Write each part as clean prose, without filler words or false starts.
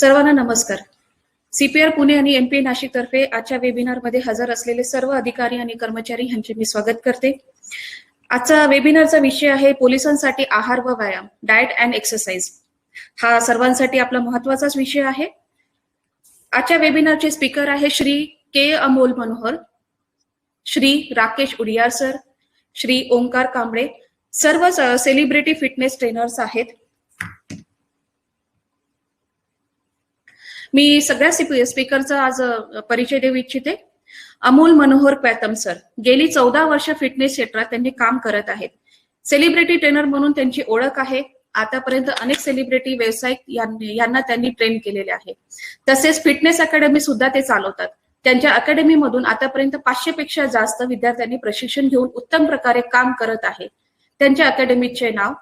सर्वांना नमस्कार. सीपीआर पुणे आणि एमपीए नाशिक तर्फे आजच्या वेबिनारमध्ये हजर असलेले सर्व अधिकारी आणि कर्मचारी यांचे मी स्वागत करते. आजचा वेबिनारचा विषय आहे पोलिसांसाठी आहार व व्यायाम, डाएट अँड एक्सरसाइज. हा सर्वांसाठी आपला महत्वाचाच विषय आहे. आजच्या वेबिनारचे स्पीकर आहे श्री के अमोल मनोहर, श्री राकेश उडियार सर, श्री ओंकार कांबळे. सर्व सेलिब्रिटी फिटनेस ट्रेनर्स आहेत. मी सगळ्या स्पीकरचा आज परिचय देऊ इच्छिते. अमोल मनोहर क्वॅतम सर गेली 14 वर्ष फिटनेस क्षेत्रात त्यांनी काम करत आहेत. सेलिब्रिटी ट्रेनर म्हणून त्यांची ओळख आहे. आतापर्यंत अनेक सेलिब्रिटी व्यावसायिक यांना त्यांनी ट्रेन केलेले आहे. तसेच फिटनेस अकॅडमी सुद्धा ते चालवतात. त्यांच्या अकॅडमीमधून आतापर्यंत 500 पेक्षा जास्त विद्यार्थ्यांनी प्रशिक्षण घेऊन उत्तम प्रकारे काम करत आहे. त्यांच्या अकॅडमीचे नाव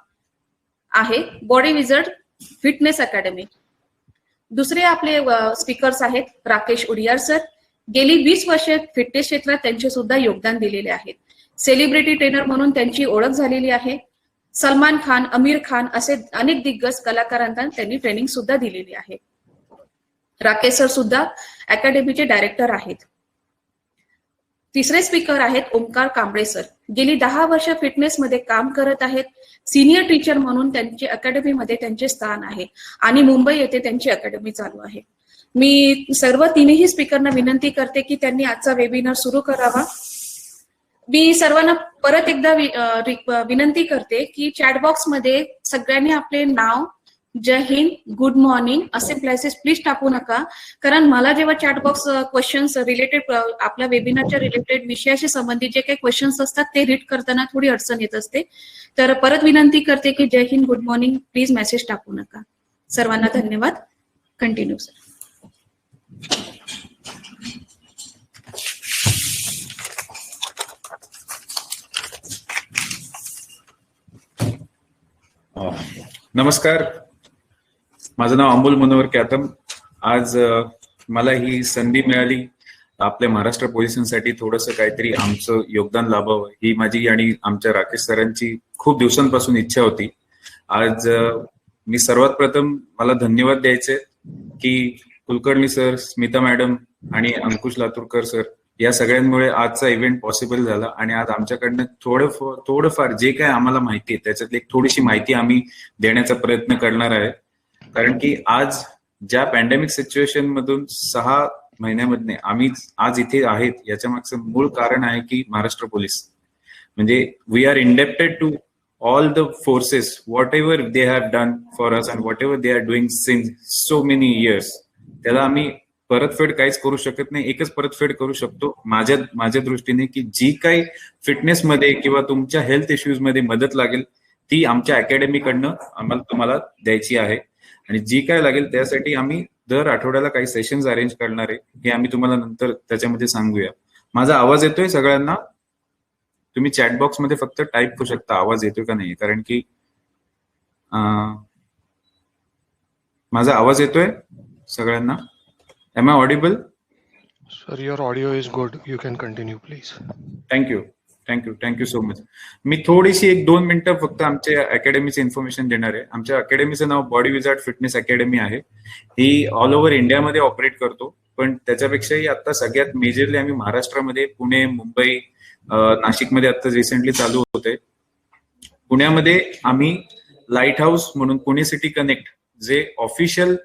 आहे बॉडी विझर्ड फिटनेस अकॅडमी. दुसरे आपले स्पीकर्स आहेत राकेश उडियार सर. गेली 20 वर्षे फिटनेस क्षेत्रात त्यांचे सुद्धा योगदान दिलेले आहे. सेलिब्रिटी ट्रेनर म्हणून त्यांची ओळख झालेली आहे. सलमान खान, आमिर खान असे अनेक दिग्गज कलाकारांना त्यांनी ट्रेनिंग सुद्धा दिलेली आहे. राकेश सर सुद्धा अकॅडमीचे डायरेक्टर आहेत. तिसरे स्पीकर आहेत ओंकार कांबळे सर. गेली 10 वर्ष फिटनेसमध्ये काम करत आहेत. सिनियर टीचर म्हणून त्यांची अकॅडमीमध्ये त्यांचे स्थान आहे आणि मुंबई येथे त्यांची अकॅडमी चालू आहे. मी सर्व तिन्ही स्पीकरना विनंती करते की त्यांनी आजचा वेबिनार सुरू करावा. मी सर्वांना परत एकदा विनंती करते की चॅटबॉक्स मध्ये सगळ्यांनी आपले नाव, जय हिंद, गुड मॉर्निंग असे प्लेसेस प्लीज टाकू नका. कारण मला जेव्हा चॅटबॉक्स क्वेश्चन्स रिलेटेड आपल्या वेबिनारच्या रिलेटेड विषयाशी संबंधित जे काही क्वेश्चन्स असतात ते रीड करताना थोडी अडचण येत असते. तर परत विनंती करते की जय हिंद, गुड मॉर्निंग प्लीज मेसेज टाकू नका. सर्वांना धन्यवाद. Continue sir. नमस्कार, माझं नाव अमोल मनोहर क्वॅतम. आज मला ही संधी मिळाली आपल्या महाराष्ट्र पोलिसांसाठी थोडंसं काहीतरी आमचं योगदान लाभावं, ही माझी आणि आमच्या राकेश सरांची खूप दिवसांपासून इच्छा होती. आज मी सर्वात प्रथम मला धन्यवाद द्यायचे की कुलकर्णी सर, स्मिता मॅडम आणि अंकुश लातूरकर सर या सगळ्यांमुळे आजचा इव्हेंट पॉसिबल झाला. आणि आज आमच्याकडनं थोडंफार जे काय आम्हाला माहिती आहे त्याच्यातली एक थोडीशी माहिती आम्ही देण्याचा प्रयत्न करणार आहे. कारण की आज ज्या पॅन्डेमिक सिच्युएशन मधून 6 महिन्यामधने आम्ही आज इथे आहेत याच्या मागचं मूळ कारण आहे की महाराष्ट्र पोलीस म्हणजे we are indebted to all the forces whatever they have done for us and whatever they are doing since so many years. त्याला आम्ही परतफेड काहीच करू शकत नाही. एकच परतफेड करू शकतो माझ्या दृष्टीने की जी काही फिटनेसमध्ये किंवा तुमच्या हेल्थ इश्यूज मध्ये मदत लागेल ती आमच्या अकॅडमीकडनं तुम्हाला द्यायची आहे. आणि जी काय लागेल त्यासाठी आम्ही दर आठवड्याला काही सेशन्स अरेंज करणार आहे, हे आम्ही तुम्हाला नंतर त्याच्यामध्ये सांगूया. माझा आवाज येतोय सगळ्यांना? तुम्ही चॅटबॉक्स मध्ये फक्त टाईप करू शकता आवाज येतोय का नाही. कारण की माझा आवाज येतोय सगळ्यांना? Am I audible? Sir, your audio is good. You can continue, please. Thank you so much. मी थोडीशी 1-2 मिनिटं फक्त आमच्या अकॅडमीचे इन्फॉर्मेशन देणार आहे. आमच्या अकॅडमीचं नाव बॉडी विझार्ड फिटनेस अकॅडमी आहे. ही ऑल ओव्हर इंडियामध्ये ऑपरेट करतो, पण त्याच्यापेक्षाही आता सगळ्यात मेजरली आम्ही महाराष्ट्रामध्ये पुणे, मुंबई, नाशिकमध्ये आता रिसेंटली चालू होते. पुण्यामध्ये आम्ही लाईट हाऊस म्हणून पुणे सिटी कनेक्ट जे ऑफिशियल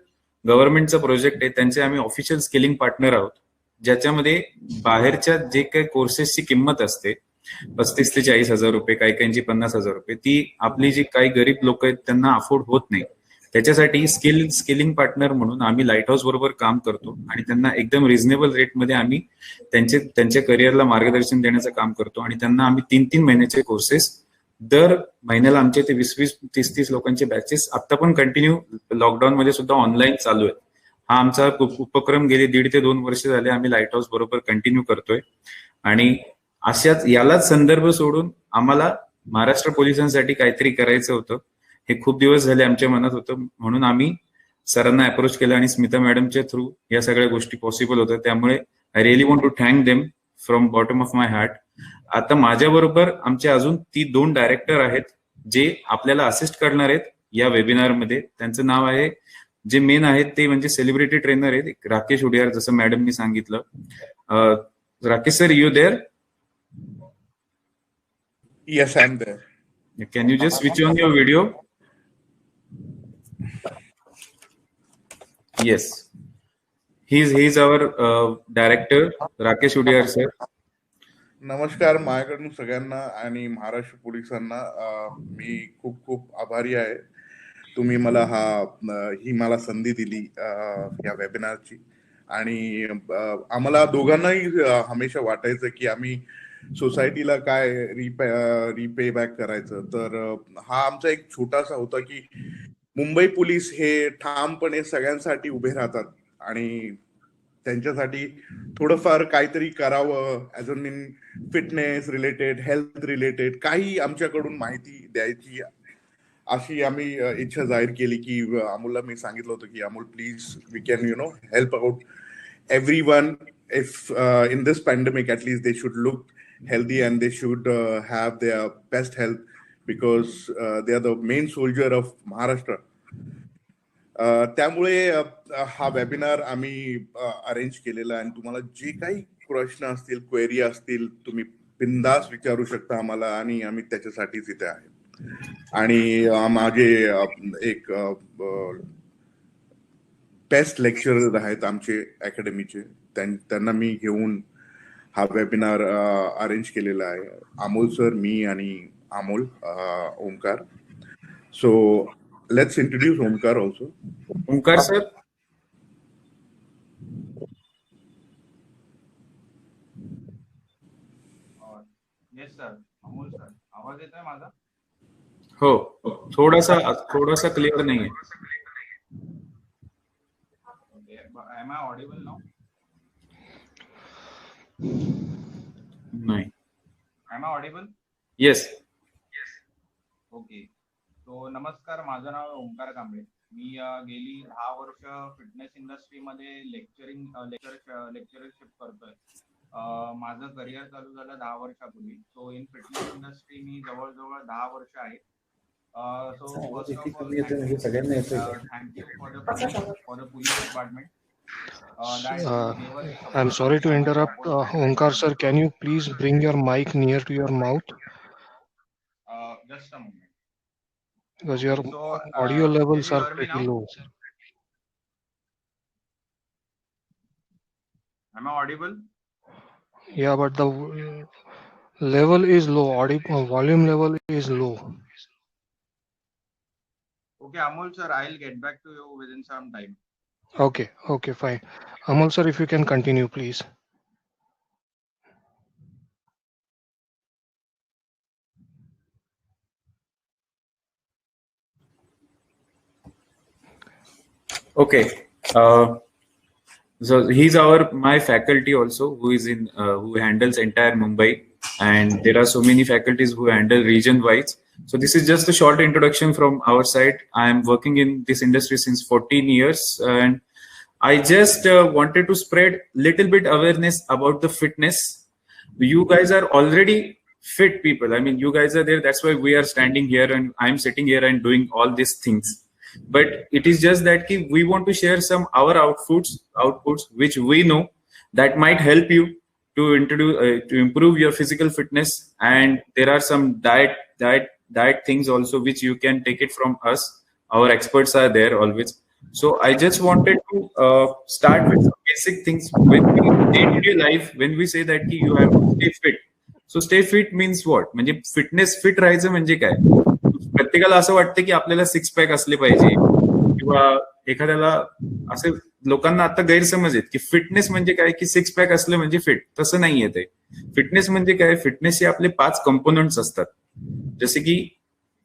गव्हर्नमेंटचा प्रोजेक्ट आहे त्यांचे आम्ही ऑफिशियल स्किलिंग पार्टनर आहोत, ज्याच्यामध्ये बाहेरच्या जे काही कोर्सेसची किंमत असते 35,000 ते 40,000 रुपये, काही 50,000 रुपये, ती आपली जी काही गरीब लोक आहेत त्यांना अफोर्ड होत नाही. त्याच्यासाठी स्किलिंग पार्टनर म्हणून आम्ही लाईट हाऊस बरोबर काम करतो आणि त्यांना एकदम रिझनेबल रेटमध्ये आम्ही त्यांच्या करिअरला मार्गदर्शन देण्याचं काम करतो. आणि त्यांना आम्ही 3-3 महिन्याचे कोर्सेस दर महिन्याला आमचे ते 20-20, 30-30 लोकांचे बॅचेस आता पण कंटिन्यू लॉकडाऊन मध्ये सुद्धा ऑनलाईन चालू आहेत. हा आमचा उपक्रम गेले 1.5 ते 2 वर्ष झाले आम्ही लाईट हाऊस बरोबर कंटिन्यू करतोय. आणि अशाच यालाच संदर्भ सोडून आम्हाला महाराष्ट्र पोलिसांसाठी काहीतरी करायचं होतं, हे खूप दिवस झाले आमच्या मनात होतं. म्हणून आम्ही सरांना अप्रोच केलं आणि स्मिता मॅडमच्या थ्रू या सगळ्या गोष्टी पॉसिबल होत्या. त्यामुळे I really want to thank them from bottom of my heart. आता माझ्याबरोबर आमचे अजून 2 डायरेक्टर आहेत जे आपल्याला असिस्ट करणार आहेत या वेबिनारमध्ये. त्यांचं नाव आहे जे मेन आहेत ते म्हणजे सेलिब्रिटी ट्रेनर आहेत, राकेश उडियार, जसं मॅडमनी सांगितलं. Rakesh sir, you there? Yes, I'm there. Can you just switch on your video? Yes. He's our director, Rakesh Udiyar sir. नमस्कार माझ्याकडून सगळ्यांना आणि महाराष्ट्र पोलिसांना मी खूप खूप आभारी आहे. तुम्ही मला ही मला संधी दिली या वेबिनारची. आणि आम्हाला दोघांनाही हमेशा वाटायचं की आम्ही सोसायटीला काय रिपे बॅक करायचं. तर हा आमचा एक छोटासा होता की मुंबई पोलीस हे ठामपणे सगळ्यांसाठी उभे राहतात आणि त्यांच्यासाठी थोडंफार काहीतरी करावं, as a mean fitness related, health related काही आमच्याकडून माहिती द्यायची, अशी आम्ही इच्छा जाहीर केली. की अमोलला मी सांगितलं होतं की Amol please we can help out everyone. If in this pandemic, at least they should look healthy and they should have their best health, because they are the main soldier of Maharashtra. त्यामुळे हा webinar आम्ही arrange केलेला आहे. आणि तुम्हाला जे काही प्रश्न असतील, क्वेरी असतील, तुम्ही बिंदास विचारू शकता आम्हाला, आणि आम्ही त्याच्यासाठीच इथे आहे. आणि माझे एक बेस्ट लेक्चरर आहेत आमचे अकॅडमीचे, त्यांना मी घेऊन हा वेबिनार अरेंज केलेला आहे. अमोल सर, मी आणि Amol, Omkar. So let's introduce Omkar also. Omkar sir. Yes sir. Amol sir, आवाज येतोय माझा? हो, थोडासा क्लिअर नाहीये. Am I audible now? नाही. Am I audible? Yes. Okay. तो नमस्कार, माझं नाव ओमकार कांबळे. मी गेली 10 वर्ष फिटनेस इंडस्ट्रीमध्ये लेक्चरशिप करतोय. माझं करिअर चालू झालं 10 वर्षापूर्वी. सो इन फिटनेस इंडस्ट्री मी जवळजवळ 10 वर्ष आहे. So first of all thank you for the police department. I'm sorry to interrupt. Omkar sir, can you please bring your mic near to your mouth? Just a moment. Because your audio levels are pretty low. Am I audible? Yeah, but the level is low. Volume level is low. Okay, Amol sir, I'll get back to you within some time. Okay, fine. Amol sir, if you can continue, please. Okay. So he's my faculty also, who handles entire Mumbai, and there are so many faculties who handle region wise. So this is just a short introduction from our side. I am working in this industry since 14 years, and I just wanted to spread little bit awareness about the fitness. You guys are already fit people. I mean, you guys are there. That's why we are standing here and I'm sitting here and doing all these things. But it is just that we want to share some our outputs which we know that might help you to improve your physical fitness. And there are some diet things also which you can take it from us. Our experts are there always. So I just wanted to start with some basic things. When we day-to-day life, when we say that you have to stay fit, so stay fit means what? म्हणजे fitness fit राहायचं म्हणजे काय? प्रत्येकाला असं वाटतं की आपल्याला 6 pack असले पाहिजे, किंवा एखाद्याला असे लोकांना आता गैरसमज आहेत की फिटनेस म्हणजे काय, की 6 पॅक असलं म्हणजे फिट. तसं नाहीये ते. फिटनेस म्हणजे काय, फिटनेसचे आपले 5 कंपोनंट्स असतात. जसे की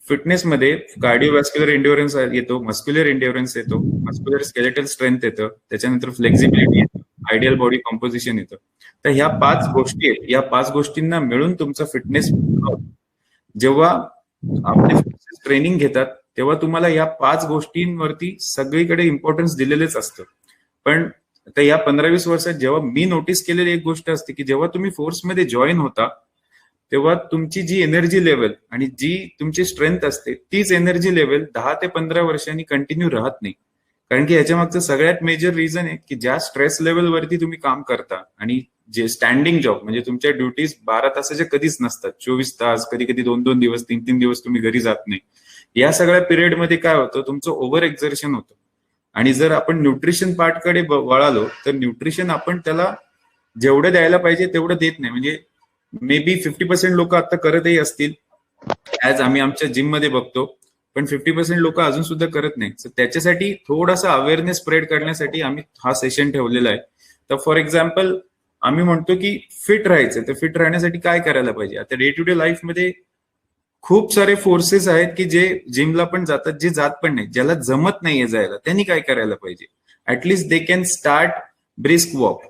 फिटनेसमध्ये कार्डिओव्हॅस्क्युलर एंड्युरन्स येतो, मस्क्युलर एंड्युरन्स येतो, मस्क्युलर स्केलेटल स्ट्रेंथ येतं, त्याच्यानंतर फ्लेक्झिबिलिटी येतं, आयडियल बॉडी कॉम्पोजिशन येतं. तर ह्या 5 गोष्टी आहेत. या 5 गोष्टींना मिळून तुमचा फिटनेस, जेव्हा आपले ट्रेनिंग घेतात तेव्हा तुम्हाला या 5 गोष्टींवरती सगळीकडे इम्पॉर्टन्स दिलेलेच असतं. पण आता या 15-20 वर्षात जेव्हा मी नोटीस केलेली एक गोष्ट असते की जेव्हा तुम्ही फोर्समध्ये जॉईन होता तेव्हा तुमची जी एनर्जी लेवल आणि जी तुमची स्ट्रेंथ असते तीच एनर्जी लेवल 10 ते 15 वर्षांनी कंटिन्यू राहत नाही. कारण की याच्या मागचं सगळ्यात मेजर रिझन आहे की ज्या स्ट्रेस लेवलवरती तुम्ही काम करता आणि जे स्टँडिंग जॉब म्हणजे तुमच्या ड्युटीज 12 तासाच्या कधीच नसतात, 24 तास, कधी कधी 2-2 दिवस, 3-3 दिवस तुम्ही घरी जात नाही. या सगळ्या पिरियडमध्ये काय होतं, तुमचं ओव्हर एक्झर्शन होतं. आणि जर आपण न्यूट्रिशन पार्टकडे वळालो तर न्यूट्रिशन आपण त्याला जेवढं द्यायला पाहिजे तेवढं देत नाही. म्हणजे मे बी 50% लोक आता करतही असतील, ऍज आम्ही आमच्या जिम मध्ये बघतो, पण 50% लोक अजून सुद्धा करत नाही. तर त्याच्यासाठी थोडासा अवेअरनेस स्प्रेड करण्यासाठी आम्ही हा सेशन ठेवलेला आहे. तर फॉर एक्झाम्पल आम्ही म्हणतो की फिट राहायचं, तर फिट राहण्यासाठी काय करायला पाहिजे. आता डे टू डे लाईफमध्ये खूप सारे फोर्सेस आहेत की जे जिमला पण जातात, जे जात पण नाही, ज्याला जमत नाहीये जायला, त्यांनी काय करायला पाहिजे. At least they can start brisk walk.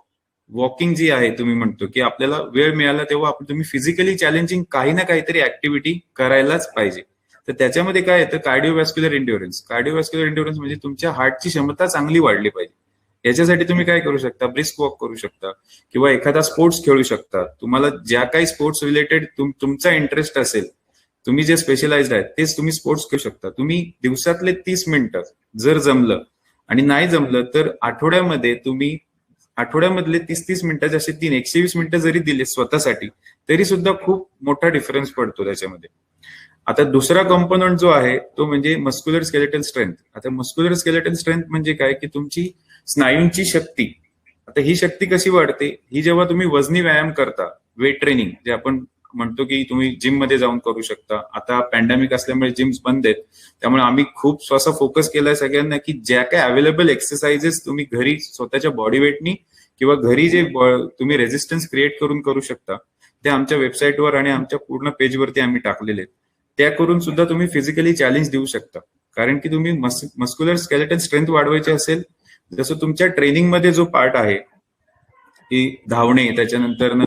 Walking जी आहे, तुम्ही म्हणतो की आपल्याला वेळ मिळाला तेव्हा तुम्ही फिजिकली चॅलेंजिंग काही ना काहीतरी ऍक्टिव्हिटी करायलाच पाहिजे. तर त्याच्यामध्ये काय येतं, कार्डिओव्हॅस्क्युलर एंड्युरन्स. कार्डिओव्हॅस्क्युलर एंड्युरन्स म्हणजे तुमच्या हार्टची क्षमता चांगली वाढली पाहिजे. याच्यासाठी तुम्ही काय करू शकता, ब्रिस्क वॉक करू शकता किंवा एखादा स्पोर्ट्स खेळू शकता. तुम्हाला ज्या काही स्पोर्ट्स रिलेटेड तुमचा इंटरेस्ट असेल, तुम्ही जे स्पेशलाइज्ड आहेत तेच तुम्ही स्पोर्ट्स करू शकता. तुम्ही दिवसातले 30 मिनिटं जर जमलं आणि नाही जमलं तर आठवड्यामधले 30 मिनिटाचे असे 120 मिनिटं जरी दिले स्वतःसाठी तरी सुद्धा खूप मोठा डिफरन्स पडतो त्याच्यामध्ये. आता दुसरा कॉम्पोनंट जो आहे तो म्हणजे मस्क्युलर स्केलेटल स्ट्रेंथ. आता मस्क्युलर स्केलेटल स्ट्रेंथ म्हणजे काय की तुमची स्नायूंची शक्ती. आता ही शक्ती कशी वाढते, ही जेव्हा तुम्ही वजनी व्यायाम करता, वेट ट्रेनिंग जे आपण म्हणतो की तुम्ही जिम मध्ये जाऊन करू शकता. आता पॅन्डेमिक असल्यामुळे जिम्स बंद आहेत, त्यामुळे आम्ही खूप असं फोकस केलाय सगळ्यांना की ज्या काही अवेलेबल एक्सरसाइजेस तुम्ही घरी स्वतःच्या बॉडी वेटनी किंवा घरी जे तुम्ही रेझिस्टन्स क्रिएट करून करू शकता ते आमच्या वेबसाईटवर आणि आमच्या पूर्ण पेजवरती आम्ही टाकलेले आहेत. त्या करून सुद्धा तुम्ही फिजिकली चॅलेंज देऊ शकता. कारण की तुम्ही मस्क्युलर स्केलेटल स्ट्रेंथ वाढवायची असेल, जसं तुमच्या ट्रेनिंगमध्ये जो पार्ट आहे की धावणे, त्याच्यानंतर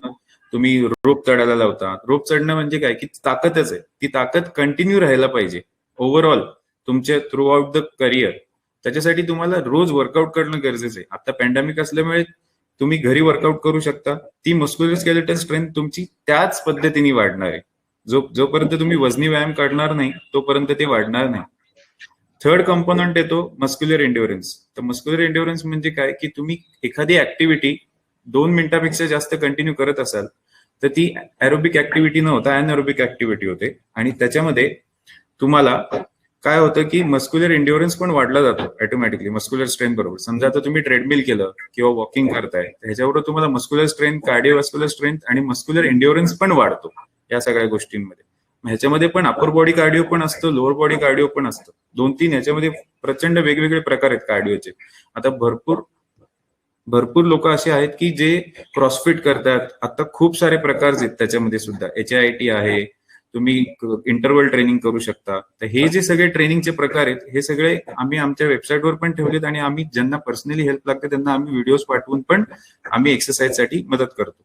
तुम्ही रोप चढायला लावता. रोप चढणं म्हणजे काय की ताकदच आहे, ती ताकद कंटिन्यू राहायला पाहिजे ओव्हरऑल तुमच्या थ्रू आउट द करिअर. त्याच्यासाठी तुम्हाला रोज वर्कआउट करणं गरजेचं आहे. आता पॅन्डेमिक असल्यामुळे तुम्ही घरी वर्कआउट करू शकता. ती मस्क्युलर स्केलेटल स्ट्रेंथ तुमची त्याच पद्धतीने वाढणार आहे. जोपर्यंत तुम्ही वजनी व्यायाम करणार नाही तोपर्यंत ते वाढणार नाही. थर्ड कंपोनंट येतो मस्क्युलर एंड्युरन्स. तर मस्क्युलर एंड्युरन्स म्हणजे काय की तुम्ही एखादी ऍक्टिव्हिटी 2 मिनिटापेक्षा जास्त कंटिन्यू करत असाल तर ती एरोबिक ऍक्टिव्हिटी न होता अनएरोबिक ऍक्टिव्हिटी होते. आणि त्याच्यामध्ये तुम्हाला काय होतं की मस्क्युलर एंड्युरन्स पण वाढला जातो ऑटोमॅटिकली मस्क्युलर स्ट्रेंथ बरोबर. समजा आता तुम्ही ट्रेडमिल केलं किंवा वॉकिंग करताय, ह्याच्याबरोबर तुम्हाला मस्क्युलर स्ट्रेंथ, कार्डिओव्हॅस्क्युलर स्ट्रेंथ आणि मस्क्युलर एंड्युरन्स पण वाढतो या सगळ्या गोष्टींमध्ये. ह्याच्यामध्ये पण अपर बॉडी कार्डिओ पण असतो, लोअर बॉडी कार्डिओ पण असतो. 2-3 ह्याच्यामध्ये प्रचंड वेगवेगळे प्रकार आहेत कार्डिओचे. आता भरपूर लोक असे आहेत की जे क्रॉसफिट करतात. आता खूप सारे प्रकार आहेत त्याच्यामध्ये सुद्धा. HIIT आहे, तुम्ही इंटरव्हल ट्रेनिंग करू शकता. तर हे जे सगळे ट्रेनिंगचे प्रकार आहेत हे सगळे आम्ही आमच्या वेबसाईटवर पण ठेवलेत आणि आम्ही ज्यांना पर्सनली हेल्प लागते त्यांना आम्ही व्हिडिओज पाठवून पण आम्ही एक्सरसाइजसाठी मदत करतो.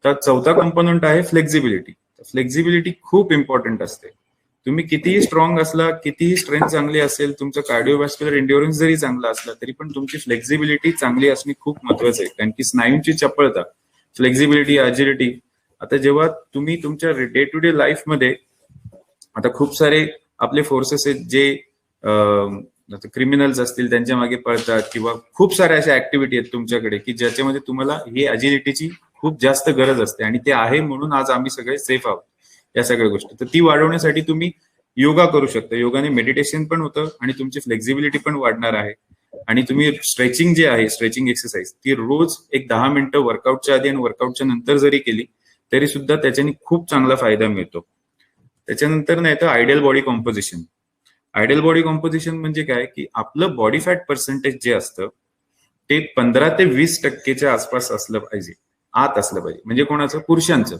तर चौथा कंपोनंट आहे फ्लेक्झिबिलिटी. फ्लेक्झिबिलिटी खूप इम्पॉर्टंट असते. तुम्ही कितीही स्ट्रॉंग असला, कितीही स्ट्रेंथ चांगली असेल, तुमचं कार्डिओव्हॅस्क्युलर एंड्युरन्स जरी चांगला असला तरी पण तुमची फ्लेक्झिबिलिटी चांगली असणे खूप महत्वाचं आहे. कारण की स्नायूंची चपळता, फ्लेक्झिबिलिटी, अजिलिटी. आता जेव्हा तुम्ही तुमच्या डे टू डे लाईफमध्ये आता खूप सारे आपले फोर्सेस आहेत जे क्रिमिनल्स असतील त्यांच्या मागे पळतात किंवा खूप साऱ्या अशा ऍक्टिव्हिटी आहेत तुमच्याकडे की ज्याच्यामध्ये तुम्हाला ही अजिलिटीची खूप जास्त गरज असते आणि ते आहे म्हणून आज आम्ही सगळे सेफ आहोत या सगळ्या गोष्टी. तर ती वाढवण्यासाठी तुम्ही योगा करू शकता. योगाने मेडिटेशन पण होतं आणि तुमची फ्लेक्झिबिलिटी पण वाढणार आहे. आणि तुम्ही स्ट्रेचिंग जे आहे, स्ट्रेचिंग एक्सरसाइज ती रोज एक 10 मिनिटं वर्कआउटच्या आधी आणि वर्कआउटच्या नंतर जरी केली तरी सुद्धा त्याच्याने खूप चांगला फायदा मिळतो. त्याच्यानंतर नाही तर ideal body composition. Ideal body composition म्हणजे काय की आपलं बॉडी फॅट पर्सेंटेज जे असतं ते 15 ते 20% आसपास असलं पाहिजे, आत असलं पाहिजे. म्हणजे कोणाचं, पुरुषांचं.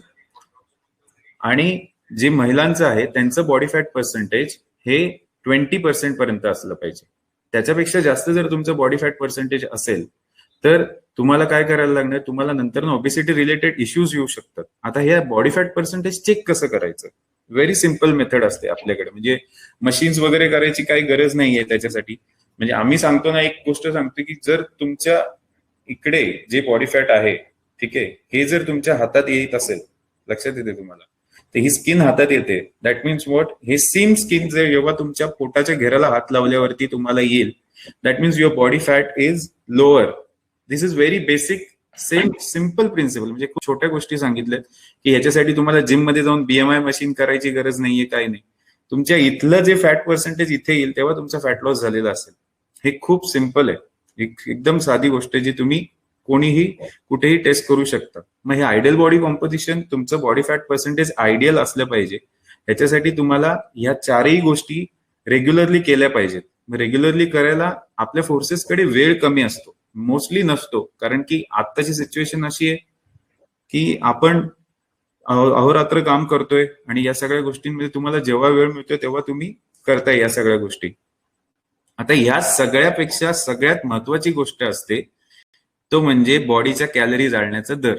आणि जे महिलांचं आहे त्यांचं बॉडी फॅट पर्सेंटेज हे 20% पर्यंत असलं पाहिजे. त्याच्यापेक्षा जास्त जर तुमचं बॉडी फॅट पर्सेंटेज असेल तर तुम्हाला काय करायला लागणार, तुम्हाला नंतर ओबेसिटी रिलेटेड इश्यूज येऊ शकतात. आता हे बॉडी फॅट पर्सेंटेज चेक कसं करायचं, व्हेरी सिम्पल मेथड असते आपल्याकडे. म्हणजे मशीन्स वगैरे करायची काही गरज नाहीये त्याच्यासाठी. म्हणजे आम्ही सांगतो ना, एक गोष्ट सांगतो की जर तुमच्या इकडे जे बॉडी फॅट आहे, ठीक आहे, हे जर तुमच्या हातात येत असेल, लक्षात येते तुम्हाला, तर ही स्किन हातात येते. दॅट मीन्स व्हॉट, हे सेम स्किन जे जेव्हा तुमच्या पोटाच्या घेराला हात लावल्यावरती तुम्हाला येईल, that means your body fat is lower. This is very basic, same simple principle. म्हणजे खूप छोट्या गोष्टी सांगितल्यात की ह्याच्यासाठी तुम्हाला जिम मध्ये जाऊन BMI मशीन करायची गरज नाहीये, काही नाही. तुमच्या इथलं जे फॅट पर्सेंटेज इथे येईल तेव्हा तुमचा फॅट लॉस झालेला असेल. हे खूप सिम्पल आहे, एकदम साधी गोष्ट आहे जी तुम्ही कोणीही कुठेही टेस्ट करू शकता. मग हे आयडियल बॉडी कॉम्पोजिशन, तुमचं बॉडी फॅट पर्सेंटेज आयडियल असलं पाहिजे. ह्याच्यासाठी तुम्हाला ह्या चारही गोष्टी रेग्युलरली केल्या पाहिजेत. रेग्युलरली करायला आपल्या फोर्सेसकडे वेळ कमी असतो, मोस्टली नसतो. कारण की आत्ताची सिच्युएशन अशी आहे की आपण अहोरात्र काम करतोय आणि या सगळ्या गोष्टींमध्ये तुम्हाला जेव्हा वेळ मिळतोय तेव्हा तुम्ही करताय या सगळ्या गोष्टी. आता ह्या सगळ्यापेक्षा सगळ्यात महत्वाची गोष्ट असते तो म्हणजे बॉडीच्या कॅलरी जाळण्याचा दर,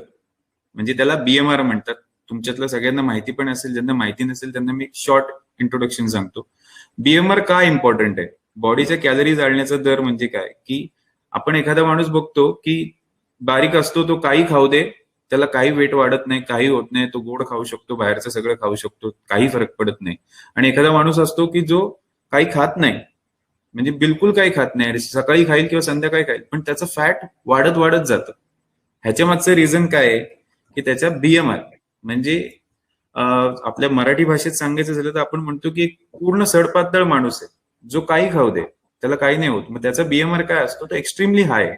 म्हणजे त्याला BMR म्हणतात. तुमच्यातल्या सगळ्यांना माहिती पण असेल, ज्यांना माहिती नसेल त्यांना मी शॉर्ट इंट्रोडक्शन सांगतो. BMR का इम्पॉर्टंट आहे? बॉडीच्या कॅलरी जाळण्याचा दर म्हणजे काय, की आपण एखादा माणूस बघतो की बारीक असतो, तो काही खाऊ दे, त्याला काही वेट वाढत नाही, काही होत नाही, तो गोड खाऊ शकतो, बाहेरचं सगळं खाऊ शकतो, काही फरक पडत नाही. आणि एखादा माणूस असतो की जो काही खात नाही, म्हणजे बिलकुल काही खात नाही, सकाळी खाईल किंवा संध्याकाळी खाईल, पण त्याचं फॅट वाढत वाढत जातं. ह्याच्या मागचं रिझन काय आहे की त्याच्या BMR, म्हणजे आपल्या मराठी भाषेत सांगायचं झालं तर आपण म्हणतो की एक पूर्ण सडपातळ माणूस आहे, जो काही खाऊ दे त्याला काही नाही होत. मग त्याचा BMR काय असतो, तो एक्स्ट्रीमली हाय आहे.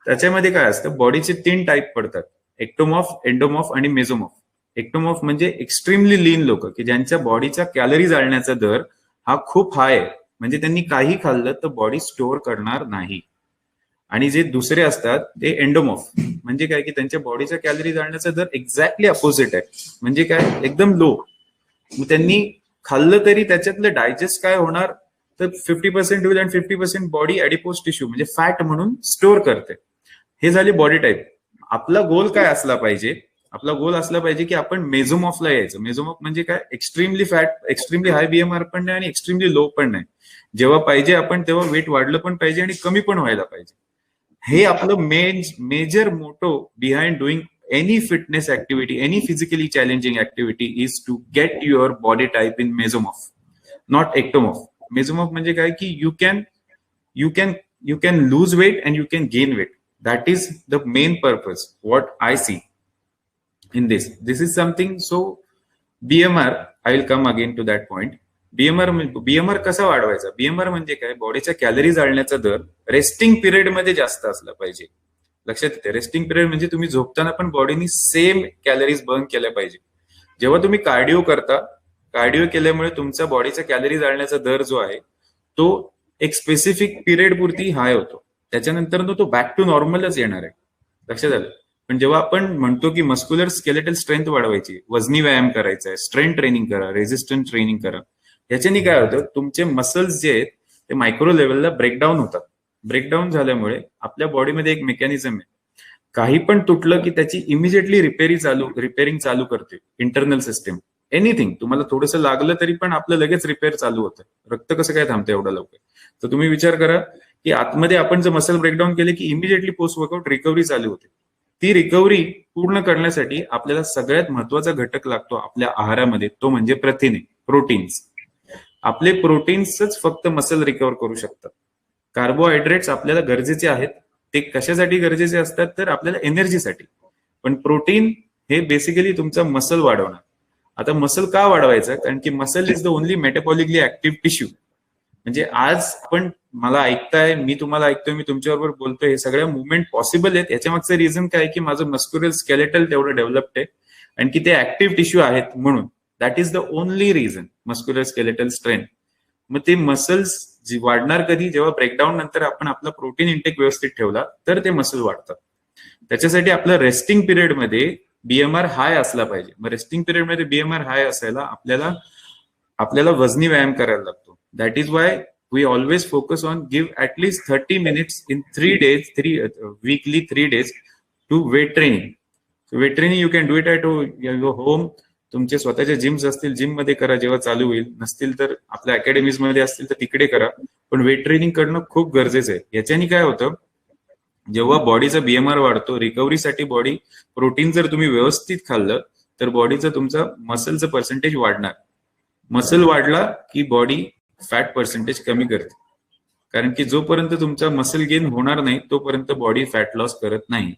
त्याच्यामध्ये काय असतं, बॉडीचे 3 टाईप पडतात, एक्टोमॉर्फ, एंडोमॉर्फ आणि मेझोमॉर्फ. एक्टोमॉर्फ म्हणजे एक्स्ट्रीमली लीन लोक, की ज्यांच्या बॉडीच्या कॅलरी जाळण्याचा दर हा खूप हाय आहे, म्हणजे त्यांनी काही खाल्लं तर बॉडी स्टोअर करणार नाही. आणि जे दुसरे असतात ते एंडोमॉर्फ, म्हणजे काय की त्यांच्या बॉडीच्या कॅलरी जाळण्याचा दर एक्झॅक्टली अपोजिट आहे, म्हणजे काय एकदम लो. मग त्यांनी खाल्लं तरी त्याच्यातलं डायजेस्ट काय होणार तर 50% होईल आणि 50% बॉडी ऍडिपोज टिश्यू म्हणजे फॅट म्हणून स्टोअर करते. हे झाली बॉडी टाईप. आपला गोल काय असला पाहिजे, आपला गोल असला पाहिजे की आपण मेझोमॉर्फला यायचं. मेझोमॉर्फ म्हणजे काय, एक्स्ट्रीमली फॅट, एक्स्ट्रीमली हाय BMR पण नाही आणि एक्स्ट्रीमली लो पण नाही. जेव्हा पाहिजे आपण तेव्हा वेट वाढलं पण पाहिजे आणि कमी पण व्हायला पाहिजे. हे आपलं major motto behind doing any fitness activity, any physically challenging activity is to get your body type in mesomorph, not ectomorph. Mesomorph म्हणजे काय की you can lose weight and you can gain weight. That is the main purpose, what I see in this. This is something, so BMR, I will come again to that point. BMR कसा वाढवायचा? BMR म्हणजे काय, बॉडीच्या calorie जाळण्याचा दर resting period मध्ये जास्त असला पाहिजे. लक्षात येते, रेस्टिंग पिरियड म्हणजे तुम्ही झोपताना पण बॉडीनी सेम कॅलरीज बर्न केल्या पाहिजे. जेव्हा तुम्ही कार्डिओ करता, कार्डिओ केल्यामुळे तुमचा बॉडीचा कॅलरी जाळण्याचा दर जो आहे तो एक स्पेसिफिक पिरियड पुरती हाय होतो, त्याच्यानंतर तो बॅक टू नॉर्मलच येणार आहे. लक्षात आलं. पण जेव्हा आपण म्हणतो की मस्क्युलर स्केलेटल स्ट्रेंथ वाढवायची, वजनी व्यायाम करायचा आहे, स्ट्रेंथ ट्रेनिंग करा, रेझिस्टन्स ट्रेनिंग करा, याच्यानी काय होतं, तुमचे मसल्स जे आहेत ते मायक्रो लेवलला ब्रेकडाऊन होतात. ब्रेकडाऊन झाल्यामुळे आपल्या बॉडीमध्ये एक मेकॅनिझम आहे, काही पण तुटलं की त्याची इमिजिएटली रिपेअरिंग चालू करते इंटरनल सिस्टीम. एनिथिंग, तुम्हाला थोडंसं लागलं तरी पण आपलं लगेच रिपेअर चालू होतं. रक्त कसं काय थांबतं एवढं लवकर? तर तुम्ही विचार करा की आतमध्ये आपण जर मसल ब्रेकडाऊन केले की इमिजिएटली पोस्ट वर्कआउट रिकव्हरी चालू होते. ती रिकव्हरी पूर्ण करण्यासाठी आपल्याला सगळ्यात महत्वाचा घटक लागतो आपल्या आहारामध्ये, तो म्हणजे प्रथिने, प्रोटीन्स. आपले प्रोटीन्सच फक्त मसल रिकव्हर करू शकतात. कार्बोहायड्रेट्स आपल्याला गरजेचे आहेत, ते कशासाठी गरजेचे असतात तर आपल्याला एनर्जीसाठी. पण प्रोटीन हे बेसिकली तुमचा मसल वाढवणार. आता मसल का वाढवायचं, कारण की muscle is the only metabolically active tissue. म्हणजे आज आपण मला ऐकताय, मी तुम्हाला ऐकतोय, मी तुमच्याबरोबर बोलतोय, हे सगळ्या मुवमेंट पॉसिबल आहेत. याच्या मागचं रिझन काय की माझं मस्क्युलर स्केलेटल तेवढं डेव्हलप्ड आहे आणि की ते ऍक्टिव्ह टिश्यू आहेत म्हणून. That is the only reason, muscular skeletal strength. मग ते मसल्स वाढणार कधी, जेव्हा ब्रेकडाऊन नंतर आपण आपला प्रोटीन इंटेक व्यवस्थित ठेवला तर ते मसल वाढतात. त्याच्यासाठी आपलं रेस्टिंग पिरियडमध्ये BMR हाय असला पाहिजे. मग रेस्टिंग पिरियडमध्ये BMR हाय असायला आपल्याला वजनी व्यायाम करायला लागतो. That is why we always focus on give at least 30 minutes in 3 days, weekly 3 days to weight training. So weight training you can do it at your home. तुमचे स्वतःचे जिम्स असतील जिम मध्ये करा जेव्हा चालू होईल, नसतील तर आपल्या अकॅडमीज मध्ये असतील तर तिकडे करा. पण वेट ट्रेनिंग करणं खूप गरजेचं आहे. याच्याने काय होतं, जेव्हा बॉडीचा BMR वाढतो, रिकव्हरीसाठी बॉडी प्रोटीन जर तुम्ही व्यवस्थित खाल्लं तर बॉडीचं तुमचा मसलचं पर्सेंटेज वाढणार. मसल वाढला की बॉडी फॅट पर्सेंटेज कमी करते, कारण की जोपर्यंत तुमचा मसल गेन होणार नाही तोपर्यंत बॉडी फॅट लॉस करत नाही.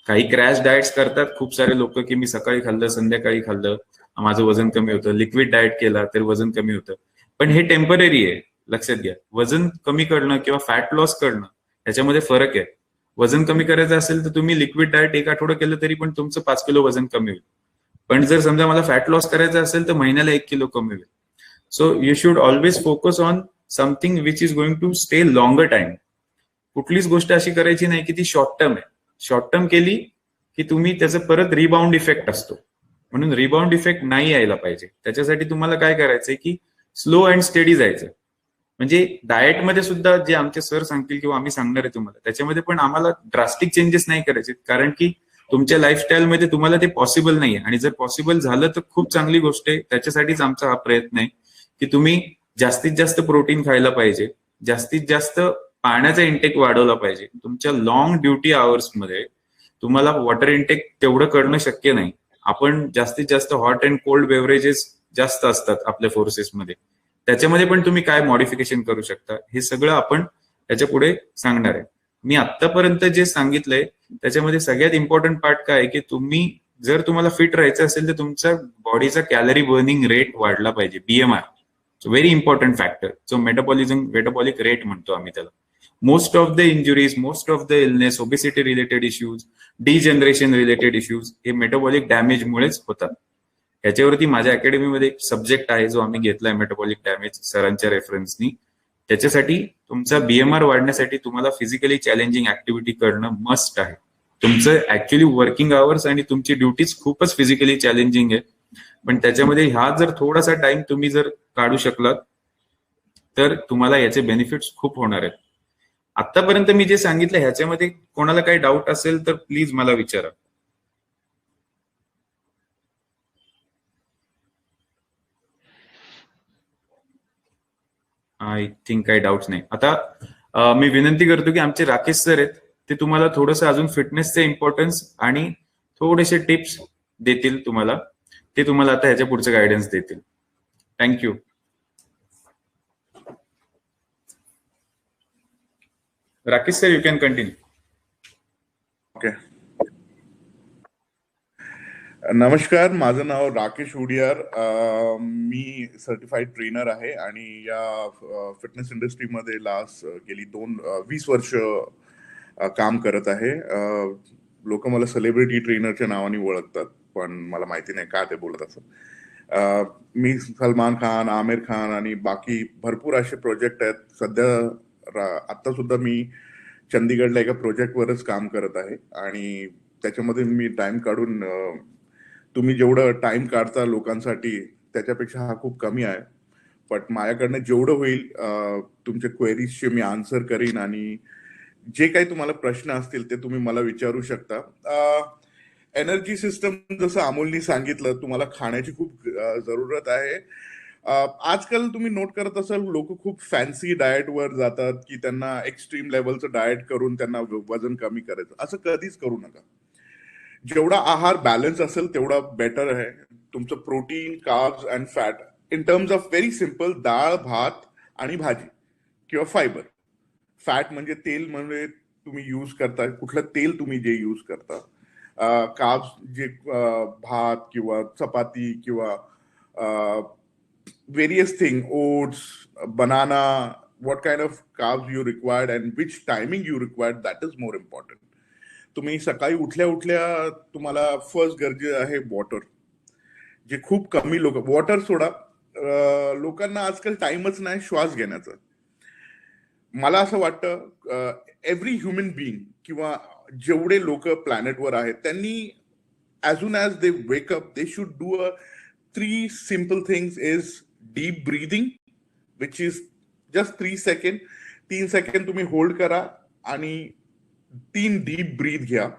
काही क्रॅश डाएट्स करतात खूप सारे लोक, की मी सकाळी खाल्लं संध्याकाळी खाल्लं माझं वजन कमी होतं, लिक्विड डाएट केला तर वजन कमी होतं. पण हे टेम्पररी आहे, लक्षात घ्या. वजन कमी करणं किंवा फॅट लॉस करणं याच्यामध्ये फरक आहे. वजन कमी करायचं असेल तर तुम्ही लिक्विड डाएट 1 आठवडा केलं तरी पण तुमचं 5 किलो वजन कमी होईल. पण जर समजा मला फॅट लॉस करायचं असेल तर महिन्याला 1 किलो कमी होईल. So you should always focus on something which is going to stay longer time. कुठलीच गोष्ट अशी करायची नाही की ती शॉर्ट टर्म आहे. शॉर्ट टर्म केली की तुम्ही त्याचं परत रिबाउंड इफेक्ट असतो, म्हणून रिबाउंड इफेक्ट नाही यायला पाहिजे. त्याच्यासाठी तुम्हाला काय करायचंय की स्लो अँड स्टेडी जायचं. म्हणजे डाएटमध्ये सुद्धा जे आमचे सर सांगतील किंवा आम्ही सांगणार आहे तुम्हाला, त्याच्यामध्ये पण आम्हाला ड्रास्टिक चेंजेस नाही करायचे, कारण की तुमच्या लाईफस्टाईलमध्ये तुम्हाला ते पॉसिबल नाहीये. आणि जर पॉसिबल झालं तर खूप चांगली गोष्ट आहे. त्याच्यासाठीच आमचा हा प्रयत्न आहे की तुम्ही जास्तीत जास्त प्रोटीन खायला पाहिजे, जास्तीत जास्त पाण्याचा इंटेक वाढवला पाहिजे. तुमच्या लॉंग ड्युटी आवर्समध्ये तुम्हाला वॉटर इंटेक तेवढं करणं शक्य नाही. आपण जास्तीत जास्त हॉट अँड कोल्ड बेव्हरेजेस जास्त असतात आपल्या फोर्सेसमध्ये, त्याच्यामध्ये पण तुम्ही काय मॉडिफिकेशन करू शकता हे सगळं आपण त्याच्या पुढे सांगणार आहे. मी आतापर्यंत जे सांगितलंय त्याच्यामध्ये सगळ्यात इम्पॉर्टंट पार्ट काय आहे की तुम्ही जर तुम्हाला फिट राहायचं असेल तर तुमचा बॉडीचा कॅलरी बर्निंग रेट वाढला पाहिजे, BMR. व्हेरी इम्पॉर्टंट फॅक्टर, जो मेटाबॉलिक रेट म्हणतो आम्ही त्याला. Most of the injuries, most of the illness, obesity related issues, degeneration related issues हे मेटाबॉलिक डॅमेजमुळेच होतात. याच्यावरती माझ्या अकॅडमीमध्ये एक सब्जेक्ट आहे जो आम्ही घेतलाय, मेटाबॉलिक डॅमेज, सरांच्या रेफरन्सनी. त्याच्यासाठी तुमचा BMR वाढण्यासाठी तुम्हाला फिजिकली चॅलेंजिंग ऍक्टिव्हिटी करणं मस्ट आहे. तुमचं ऍक्च्युअली वर्किंग आवर्स आणि तुमची ड्युटीज खूपच फिजिकली चॅलेंजिंग आहे, पण त्याच्यामध्ये हा जर थोडासा टाइम तुम्ही जर काढू शकलात तर तुम्हाला याचे बेनिफिट्स खूप होणार आहेत. आतापर्यंत मी जे सांगितलं ह्याच्यामध्ये कोणाला काही डाऊट असेल तर प्लीज मला विचारा. आय थिंक काही डाऊट्स नाही. आता मी विनंती करतो की आमचे राकेश सर आहेत, ते तुम्हाला थोडंसं अजून फिटनेसचे इम्पॉर्टन्स आणि थोडेसे टिप्स देतील तुम्हाला. ते तुम्हाला आता ह्याच्या पुढचं गायडन्स देतील. Thank you. Rakesh sir, you can continue. Okay. नमस्कार, माझं नाव राकेश उडियार. मी सर्टिफाईड ट्रेनर आहे आणि या फिटनेस इंडस्ट्रीमध्ये गेली 20 वर्ष काम करत आहे. लोक मला सेलिब्रिटी ट्रेनरच्या नावाने ओळखतात, पण मला माहिती नाही का ते बोलत असं. मी सलमान खान, आमिर खान आणि बाकी भरपूर असे प्रोजेक्ट आहेत. सध्या आता सुद्धा मी चंदीगडला एका प्रोजेक्टवरच काम करत आहे आणि त्याच्यामध्ये मी टाइम काढून, तुम्ही जेवढं टाइम काढता लोकांसाठी त्याच्यापेक्षा हा खूप कमी आहे. पण माझ्याकडनं जेवढं होईल तुमच्या क्वेरीजचे मी आन्सर करीन आणि जे काही तुम्हाला प्रश्न असतील ते तुम्ही मला विचारू शकता. एनर्जी सिस्टम, जसं अमोलनी सांगितलं, तुम्हाला खाण्याची खूप जरूरत आहे. आजकाल तुम्ही नोट करत असाल, लोक खूप फॅन्सी डाएटवर जातात की त्यांना एक्स्ट्रीम लेवलचं डाएट करून त्यांना वजन कमी करायचं. असं कधीच करू नका. जेवढा आहार बॅलन्स असेल तेवढा बेटर आहे. तुमचं protein, carbs and fat in terms of very simple, डाळ, भात आणि भाजी किंवा फायबर. फॅट म्हणजे तेल, म्हणजे तुम्ही यूज करता कुठलं तेल, तुम्ही जे यूज करता. कार्ब्स जे भात किंवा चपाती किंवा various thing, oats, banana, what kind of carbs you required and which timing you required, that is more important. तुम्ही सकाळी उठल्या उठल्या तुम्हाला फर्स्ट गरजे आहे वॉटर, जे खूप कमी लोक, वॉटर सोडा, लोकांना आजकाल टाइमच नाही श्वास घेण्याचा. मला असं वाटतं एव्हरी ह्युमन बिईंग किंवा जेवढे लोक प्लॅनेटवर आहेत त्यांनी as soon as they wake up they should do 3 simple things. Is deep breathing, which is just 3 seconds. 3 second तुम्ही होल्ड करा आणि 3 डीप ब्रीथ घ्या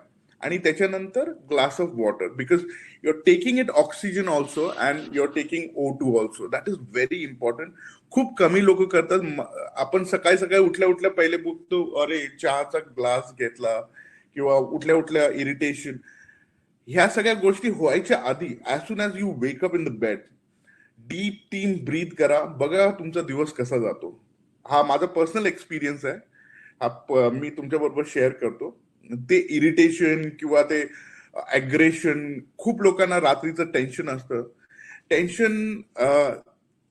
आणि त्याच्यानंतर glass of water, because you are taking it oxygen also and you are taking O2 also. That is very important. खूप कमी लोक करतात. आपण सकाळी सकाळी उठल्या उठल्या पहिले बघतो, अरे चहाचा ग्लास घेतला किंवा उठल्या उठल्या इरिटेशन. ह्या सगळ्या गोष्टी व्हायच्या आधी as soon as you wake up in the bed, deep 3 breath करा, बघा तुमचा दिवस कसा जातो. हा माझा पर्सनल एक्सपिरियन्स आहे, मी तुमच्या बरोबर शेअर करतो. ते इरिटेशन किंवा ते अग्रेशन, खूप लोकांना रात्रीचं टेन्शन असतं. टेन्शन,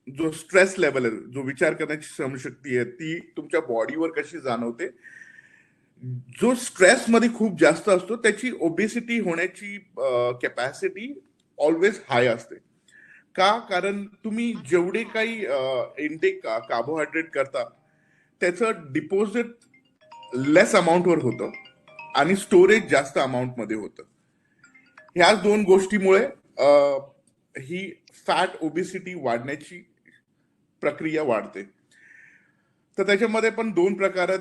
जो स्ट्रेस लेवल आहे, जो विचार करण्याची क्षमशक्ती आहे, ती तुमच्या बॉडीवर कशी जाणवते. जो स्ट्रेस मध्ये खूप जास्त असतो त्याची ओबेसिटी होण्याची कॅपॅसिटी ऑलवेज हाय असते. का? कारण तुम्ही जेवढे काही इनटेक कार्बोहायड्रेट करता त्याचं डिपॉझिट लेस अमाऊंटवर होतं आणि स्टोरेज जास्त अमाऊंट मध्ये होतं. ह्या 2 गोष्टीमुळे ही फॅट ओबेसिटी वाढण्याची प्रक्रिया वाढते. तर त्याच्यामध्ये पण 2 प्रकारात,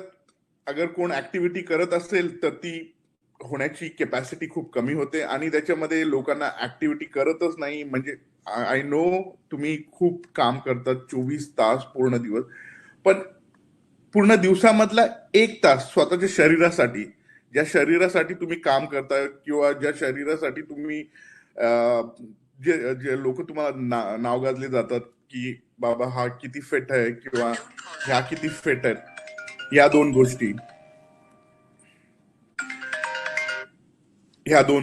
अगर कोण ऍक्टिव्हिटी करत असेल तर ती होण्याची कॅपॅसिटी खूप कमी होते आणि त्याच्यामध्ये लोकांना ऍक्टिव्हिटी करतच नाही. म्हणजे आय नो तुम्ही खूप काम करतात 24 तास पूर्ण दिवस, पण पूर्ण दिवसामधला 1 तास स्वतःच्या शरीरासाठी, ज्या शरीरासाठी तुम्ही काम करता किंवा ज्या शरीरासाठी तुम्ही जे लोक तुम्हाला नाव गाजले जातात की बाबा हा किती फिट आहे किंवा ह्या किती फिट आहेत, ह्या 2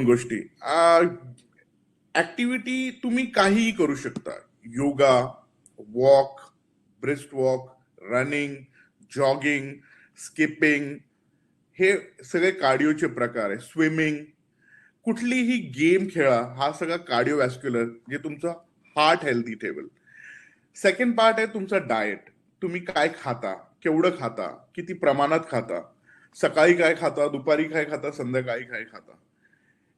गोष्टी ऍक्टिव्हिटी तुम्ही काहीही करू शकता. Yoga, walk, brisk walk, running, jogging, skipping, हे सगळे कार्डिओचे प्रकार आहे. स्विमिंग, कुठलीही गेम खेळा, हा सगळा कार्डिओवॅस्क्युलर, जे तुमचं हार्ट हेल्दी ठेवेल. सेकंड पार्ट आहे तुमचा डाएट. तुम्ही काय खाता, केवढं खाता, किती प्रमाणात खाता, सकाळी काय खाता, दुपारी काय खाता, संध्याकाळी काय खाता.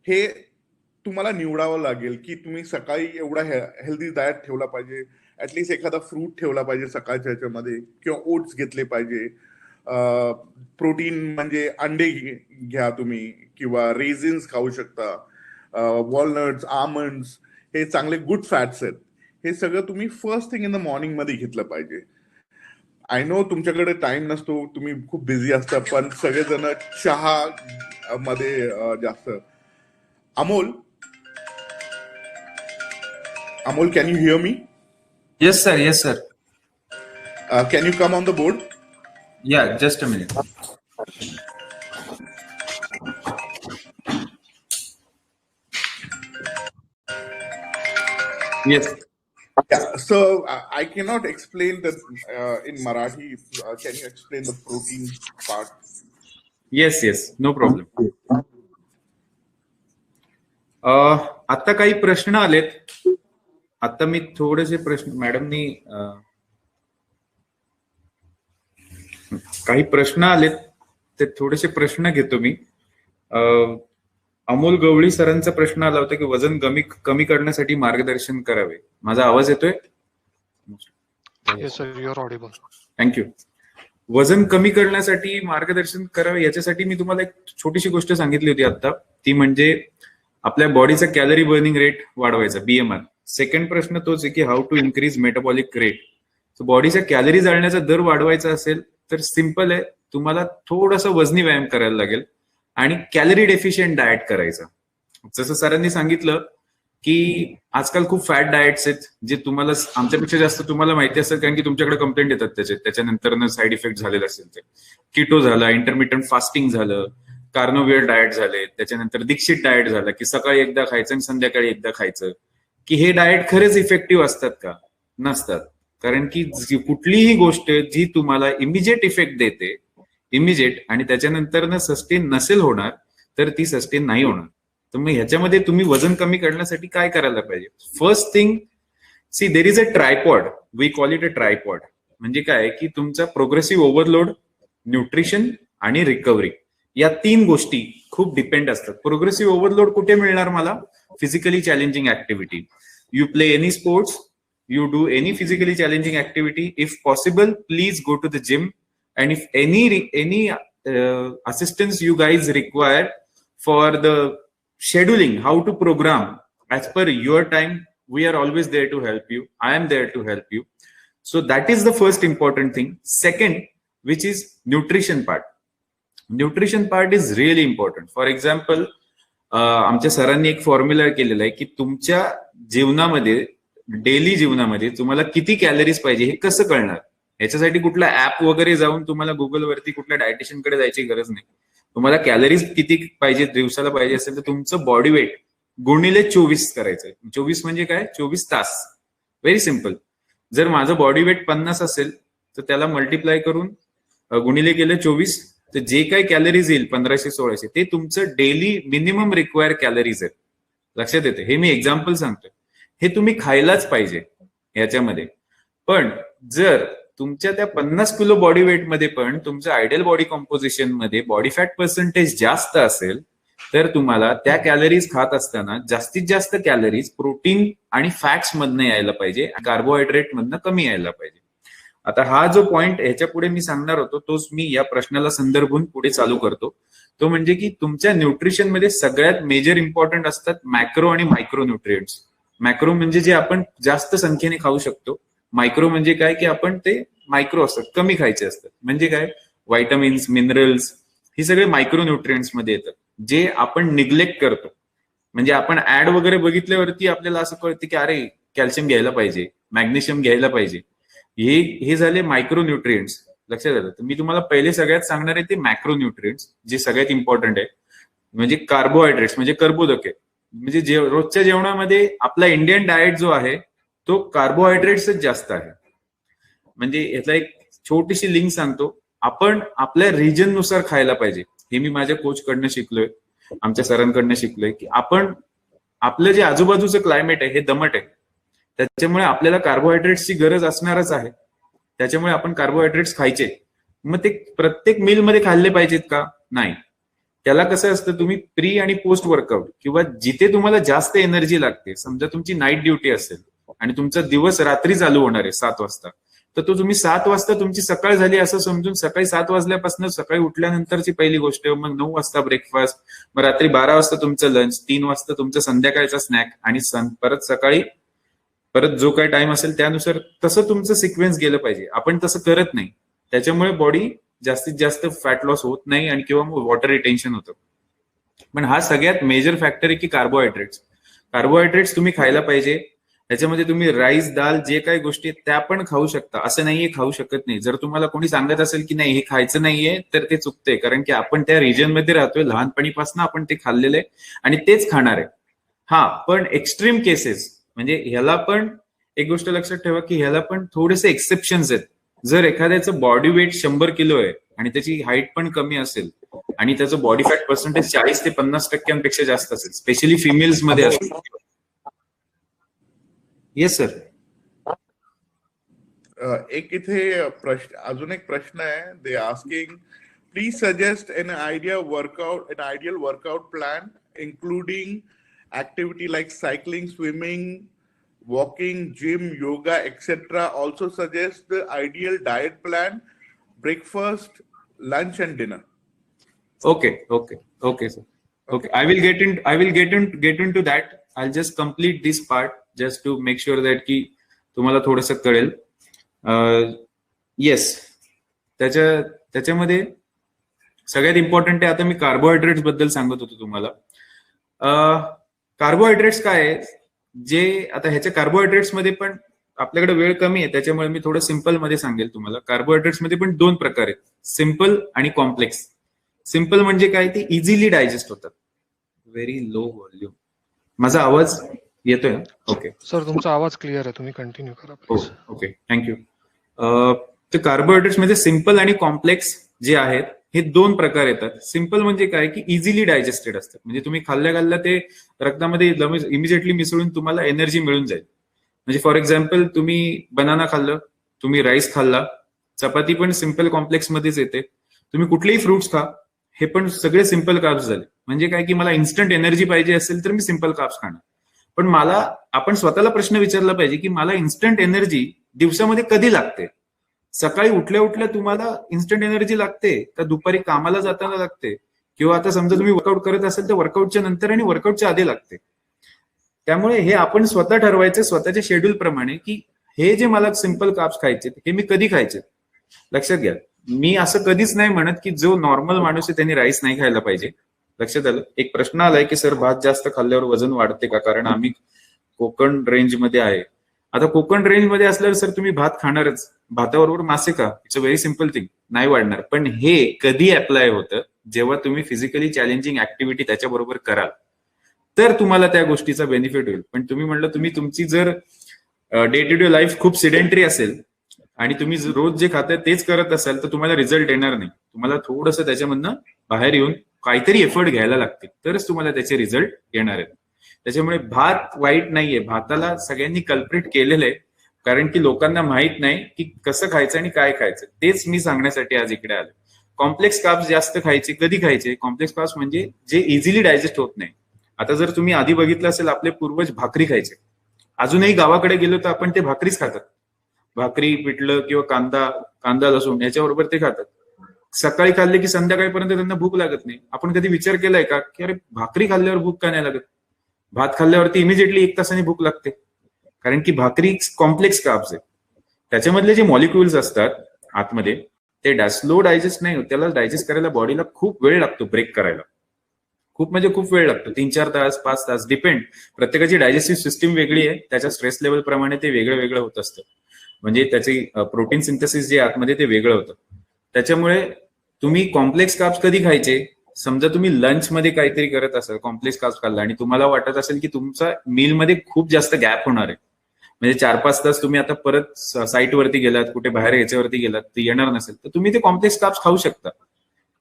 हे तुम्हाला निवडावं लागेल की तुम्ही सकाळी एवढा हेल्दी डाएट ठेवला पाहिजे, ऍटलीस्ट एखादा फ्रूट ठेवला पाहिजे सकाळच्या ह्याच्यामध्ये, किंवा ओट्स घेतले पाहिजे. प्रोटीन म्हणजे अंडे घ्या तुम्ही, किंवा रेझिन्स खाऊ शकता, वॉलनट्स, आमंड्स, हे चांगले गुड फॅट्स आहेत. हे सगळं तुम्ही first thing in the morning मध्ये घेतलं पाहिजे. आय नो तुमच्याकडे टाइम नसतो, तुम्ही खूप बिझी असता, पण सगळेजण चहा मध्ये जास्त. Amol, can you hear me? Yes, sir. Yes, sir. Can you come on the board? Yeah, just a minute. Yes. Yeah. So I cannot explain that in Marathi. Can you explain the protein part? Yes. No problem. आता काही प्रश्न आलेत. आता मी थोडेसे प्रश्न मॅडमनी काही प्रश्न आलेत, ते थोडेसे प्रश्न घेतो मी. अमोल गवळी सरांचा प्रश्न आला होता की वजन कमी करण्यासाठी मार्गदर्शन करावे. माझा आवाज येतोय? Yes, sir, you are audible. Thank you. वजन कमी करण्यासाठी मार्गदर्शन करावे याच्यासाठी मी तुम्हाला एक छोटीशी गोष्ट सांगितली होती आता, ती म्हणजे आपल्या बॉडीचा कॅलरी बर्निंग रेट वाढवायचा, BMR. सेकंड प्रश्न तोच आहे की how to increase metabolic rate. So बॉडीचा कॅलरी जाळण्याचा दर वाढवायचा असेल तर सिंपल आहे, तुम्हाला थोडासा वजनी व्यायाम करायला लागेल आणि कॅलरी डेफिशियंट डाएट करायचा. जसं सरांनी सांगितलं की आजकाल खूप फॅट डाएट्स आहेत जे तुम्हाला आमच्यापेक्षा जास्त तुम्हाला माहिती असेल, कारण की तुमच्याकडे कंप्लेंट येतात त्याच्यानंतर साईड इफेक्ट झालेला असेल. ते किटो झाला, इंटरमिटंट फास्टिंग झालं, कार्नोवेअर डाएट झाले, त्याच्यानंतर दीक्षित डाएट झाला की सकाळी एकदा खायचं आणि संध्याकाळी एकदा खायचं. की हे डाएट खरेच इफेक्टिव्ह असतात का? नसतात. कारण की कुठलीही गोष्ट जी तुम्हाला इमिजिएट इफेक्ट देते, इमिजिएट, आणि त्याच्यानंतर सस्टेन नसेल होणार तर ती सस्टेन नाही होणार. तर मग ह्याच्यामध्ये तुम्ही वजन कमी करण्यासाठी काय करायला पाहिजे? First thing, see there is a tripod, we call it a tripod. म्हणजे काय की तुमचा प्रोग्रेसिव्ह ओव्हरलोड, न्यूट्रिशन आणि रिकव्हरी, या 3 गोष्टी खूप डिपेंड असतात. प्रोग्रेसिव्ह ओव्हरलोड कुठे मिळणार मला? Physically challenging activity. You play any sports, you do any physically challenging activity. If possible, please go to the gym, and if any assistance you guys require for the scheduling, how to program as per your time, we are always there to help you. I am there to help you. So that is the first important thing. Second, which is nutrition part. Nutrition part is really important. For example, आमच्या सरांनी एक formula केलेला आहे की तुमच्या जीवनामध्ये, daily जीवनामध्ये तुम्हाला किती कॅलरीज पाहिजे हे कसं कळणार. याच्यासाठी कुठला ऍप वगैरे जाऊन तुम्हाला गुगलवरती कुठल्या डायटिशियनकडे जायची गरज नाही. तुम्हाला कॅलरीज किती पाहिजे दिवसाला पाहिजे असेल तर तुमचं बॉडी वेट गुणिले 24 करायचंय. 24 म्हणजे काय? 24 तास. Very simple. जर माझं बॉडी वेट 50 असेल तर त्याला मल्टिप्लाय करून गुणिले केलं 24, तर जे काही कॅलरीज येईल 1500-1600 ते तुमचं डेली मिनिमम रिक्वायर कॅलरीज आहेत. लक्षात येते? हे मी एक्झाम्पल सांगतोय. हे तुम्ही खायलाच पाहिजे याच्यामध्ये. पण जर तुमच्या त्या 50 किलो बॉडी वेट मध्ये पण तुमचं आयडियल बॉडी कॉम्पोजिशन मध्ये बॉडी फॅट पर्सेंटेज जास्त असेल तर तुम्हाला त्या कॅलरीज खात असताना जास्तीत जास्त कॅलरीज प्रोटीन आणि फॅट्स मधनं यायला पाहिजे, कार्बोहायड्रेट मधनं कमी यायला पाहिजे. आता हा जो पॉइंट ह्याच्या पुढे मी सांगणार होतो तोच मी या प्रश्नाला संदर्भून पुढे चालू करतो. तो म्हणजे की तुमच्या न्यूट्रिशन मध्ये सगळ्यात मेजर इम्पॉर्टंट असतात मॅक्रो आणि मायक्रो न्यूट्रिएंट्स. मॅक्रो म्हणजे जे आपण जास्त संख्येने खाऊ शकतो. मायक्रो म्हणजे काय की आपण ते मायक्रो असतात, कमी खायचे असतात. म्हणजे काय? व्हायटमिन्स, मिनरल्स, ही सगळे मायक्रो न्यूट्रिएंट्स मध्ये येतात जे आपण निग्लेक्ट करतो. म्हणजे आपण ऍड वगैरे बघितल्यावरती आपल्याला असं कळतं की अरे कॅल्शियम घ्यायला पाहिजे, मॅग्नेशियम घ्यायला पाहिजे. हे झाले मायक्रो न्यूट्रिएंट्स. लक्षात आलं? तर मी तुम्हाला पहिले सगळ्यात सांगणार आहे ते मॅक्रो न्यूट्रिएंट्स जे सगळ्यात इम्पॉर्टंट आहे. म्हणजे कार्बोहायड्रेट्स म्हणजे कर्बोदके. म्हणजे रोजच्या जेवणामध्ये आपला इंडियन डाएट जो आहे तो कार्बोहायड्रेट्सच जास्त आहे. म्हणजे यातला एक छोटीशी लिंक सांगतो. आपण आपल्या रिजन नुसार खायला पाहिजे. हे मी माझ्या कोच कडनं शिकलोय, आमच्या सरांकडनं शिकलोय की आपण आपलं जे आजूबाजूचं क्लायमेट आहे हे दमट आहे, त्याच्यामुळे आपल्याला कार्बोहायड्रेट्सची गरज असणारच आहे. त्याच्यामुळे आपण कार्बोहायड्रेट्स खायचे. मग ते प्रत्येक मील मध्ये खाल्ले पाहिजेत का? नाही. त्याला कसं असतं, तुम्ही प्री आणि पोस्ट वर्कआउट किंवा जिथे तुम्हाला जास्त एनर्जी लागते, समजा तुमची नाईट ड्युटी असेल आणि तुमचा दिवस रात्री चालू होणार आहे 7 वाजता, तर तो तुम्ही 7 वाजता तुमची सकाळ झाली असं समजून सकाळी 7 वाजल्यापासून सकाळी उठल्यानंतरची पहिली गोष्ट, मग 9 वाजता ब्रेकफास्ट, मग रात्री 12 वाजता तुमचं लंच, 3 वाजता तुमचं संध्याकाळचा स्नॅक आणि परत सकाळी परत जो काही टाइम असेल त्यानुसार तसं तुमचं सिक्वेन्स गेलं पाहिजे. आपण तसं करत नाही. त्याच्यामुळे बॉडी जास्तीत जास्त फॅट लॉस होत नाही आणि किंवा वॉटर रिटेन्शन होतं. पण हा सगळ्यात मेजर फॅक्टर आहे की कार्बोहायड्रेट्स तुम्ही खायला पाहिजे. त्याच्यामध्ये तुम्ही राईस, दाल, जे काही गोष्टी आहेत त्या पण खाऊ शकता. असं नाहीये खाऊ शकत नाही. जर तुम्हाला कोणी सांगत असेल की नाही हे खायचं नाहीये तर ते चुकतंय. कारण की आपण त्या रिजन मध्ये राहतोय, लहानपणीपासून आपण ते खाल्लेलं आहे आणि तेच खाणार आहे. हा, पण एक्स्ट्रीम केसेस म्हणजे ह्याला पण एक गोष्ट लक्षात ठेवा की ह्याला पण थोडेसे एक्सेप्शन्स आहेत. जर एखाद्याचं बॉडी वेट 100 किलो आहे आणि त्याची हाईट पण कमी असेल आणि त्याचं बॉडी फॅट पर्सेंटेज 40 ते 50% जास्त असेल, स्पेशली फिमेल्स मध्ये असेल. Yes sir. एक इथे अजून एक प्रश्न आहे. They asking please suggest an ideal workout plan including activity like cycling, swimming, walking, gym, yoga, etc. Also suggest the ideal diet plan, breakfast, lunch and dinner. Okay, sir. Okay, I will get into that. I'll just complete this part just to make sure that की तुम्हाला थोडंसं कळेल. Yes, त्याच्यामध्ये सगळ्यात important आहे. आता मी carbohydrates बद्दल सांगत होतो तुम्हाला. कार्बोहायड्रेट्स काय आहे, जे आता ह्याच्या कार्बोहायड्रेट्स मध्ये पण आपल्याकडे वेळ कमी आहे त्याच्यामुळे मी थोडं सिम्पल मध्ये सांगेल तुम्हाला. कार्बोहायड्रेट्स मध्ये पण 2 प्रकार आहेत, सिम्पल आणि कॉम्प्लेक्स. सिम्पल म्हणजे काय, ते इझिली डायजेस्ट होतात. Very low volume. माझा आवाज येतोय? ओके सर, तुमचा आवाज क्लिअर आहे, तुम्ही कंटिन्यू करा प्लीज. Okay, thank you. तर कार्बोहायड्रेट्स मध्ये सिम्पल आणि कॉम्प्लेक्स जे आहेत हे 2 प्रकार येतात. सिम्पल म्हणजे काय की इझिली डायजेस्टेड असतात. म्हणजे तुम्ही खाल्ल्या ते रक्तामध्ये इमिजिएटली मिसळून तुम्हाला एनर्जी मिळून जाईल. म्हणजे फॉर एक्झाम्पल तुम्ही बनाना खाल्लं, तुम्ही राईस खाल्ला, चपाती पण सिम्पल कॉम्प्लेक्स मध्येच येते. तुम्ही कुठलेही फ्रुट्स खा, हे पण सगळे सिम्पल कार्ब्स झाले. म्हणजे काय की मला इन्स्टंट एनर्जी पाहिजे असेल तर मी सिम्पल कार्ब्स खाणार. पण आपण स्वतःला प्रश्न विचारला पाहिजे की मला इन्स्टंट एनर्जी दिवसामध्ये कधी लागते? सकाळी उठल्या तुम्हाला इन्स्टंट एनर्जी लागते का दुपारी कामाला जाताना लागते? किंवा आता समजा तुम्ही वर्कआउट करत असेल तर वर्कआउटच्या नंतर आणि वर्कआउटच्या आधी लागते. त्यामुळे हे आपण स्वतः ठरवायचं स्वतःच्या शेड्यूल प्रमाणे की हे जे मला सिम्पल कार्ब्स खायचे हे मी कधी खायचे. लक्षात घ्या, मी असं कधीच नाही म्हणत की जो नॉर्मल माणूस आहे त्यांनी राईस नाही खायला पाहिजे. लक्षात आलं. एक प्रश्न आलाय की सर भात जास्त खाल्ल्यावर वजन वाढते का, कारण आम्ही कोकण रेंजमध्ये आहे. आता कोकण रेंजमध्ये असल्यावर सर तुम्ही भात खाणारच, भाताबरोबर मासे का, it's a very simple thing, नाही वाढणार. पण हे कधी अप्लाय होतं, जेव्हा तुम्ही फिजिकली चॅलेंजिंग ऍक्टिव्हिटी त्याच्याबरोबर कराल तर तुम्हाला त्या गोष्टीचा बेनिफिट होईल. पण तुम्ही म्हणलं तुम्ही तुमची जर डे टू डे लाईफ खूप सिडेंटरी असेल आणि तुम्ही रोज जे खाताय तेच करत असाल तर तुम्हाला रिझल्ट येणार नाही. तुम्हाला थोडंसं त्याच्यामधनं बाहेर येऊन काहीतरी एफर्ट घ्यायला लागते, तरच तुम्हाला त्याचे रिझल्ट येणार आहेत. त्याच्यामुळे भात वाईट नाहीये, भाताला सगळ्यांनी कल्प्रिट केलेलं आहे, कारण की लोकांना माहित नाही की कसं खायचं आणि काय खायचं. तेच मी सांगण्यासाठी आज इकडे आलो. कॉम्प्लेक्स कार्ब्स जास्त खायचे. कधी खायचे कॉम्प्लेक्स कार्ब्स? म्हणजे जे इझिली डायजेस्ट होत नाही. आता जर तुम्ही आधी बघितलं असेल, आपले पूर्वज भाकरी खायचे. अजूनही गावाकडे गेलो तर आपण ते भाकरीच खातात. भाकरी, पिठलं किंवा कांदा लसूण याच्याबरोबर ते खातात. सकाळी खाल्ले की संध्याकाळपर्यंत त्यांना भूक लागत नाही. आपण कधी विचार केलाय का की अरे भाकरी खाल्ल्यावर भूक का नाही लागत? भात खाल्ल्यावरती इमिजिएटली 1 तासाने भूक लागते, कारण की भाकरी कॉम्प्लेक्स कार्ब्स आहे. त्याच्यामधले जे मॉलिक्युल्स असतात आतमध्ये ते स्लो डायजेस्ट नाही होत. त्याला डायजेस्ट करायला बॉडीला खूप वेळ लागतो, ब्रेक करायला. खूप म्हणजे खूप वेळ लागतो, 3-4 तास, 5 तास, डिपेंड. प्रत्येकाची डायजेस्टिव्ह सिस्टीम वेगळी आहे, त्याच्या स्ट्रेस लेवल प्रमाणे ते वेगळं वेगळं होत असतं. म्हणजे त्याची प्रोटीन सिंथेसिस जे आतमध्ये ते वेगळं होतं. त्याच्यामुळे तुम्ही कॉम्प्लेक्स कार्ब्स कधी खायचे? समजा तुम्ही लंच मध्ये काहीतरी करत असाल, कॉम्प्लेक्स कार्ब्स खाल्ला आणि तुम्हाला वाटत असेल की तुमचा मील मध्ये खूप जास्त गॅप होणार आहे, म्हणजे 4-5 तास तुम्ही आता परत साईटवरती गेलात, कुठे बाहेर याच्यावरती गेलात, ते येणार नसेल तर तुम्ही ते कॉम्प्लेक्स कार्ब्स खाऊ शकता.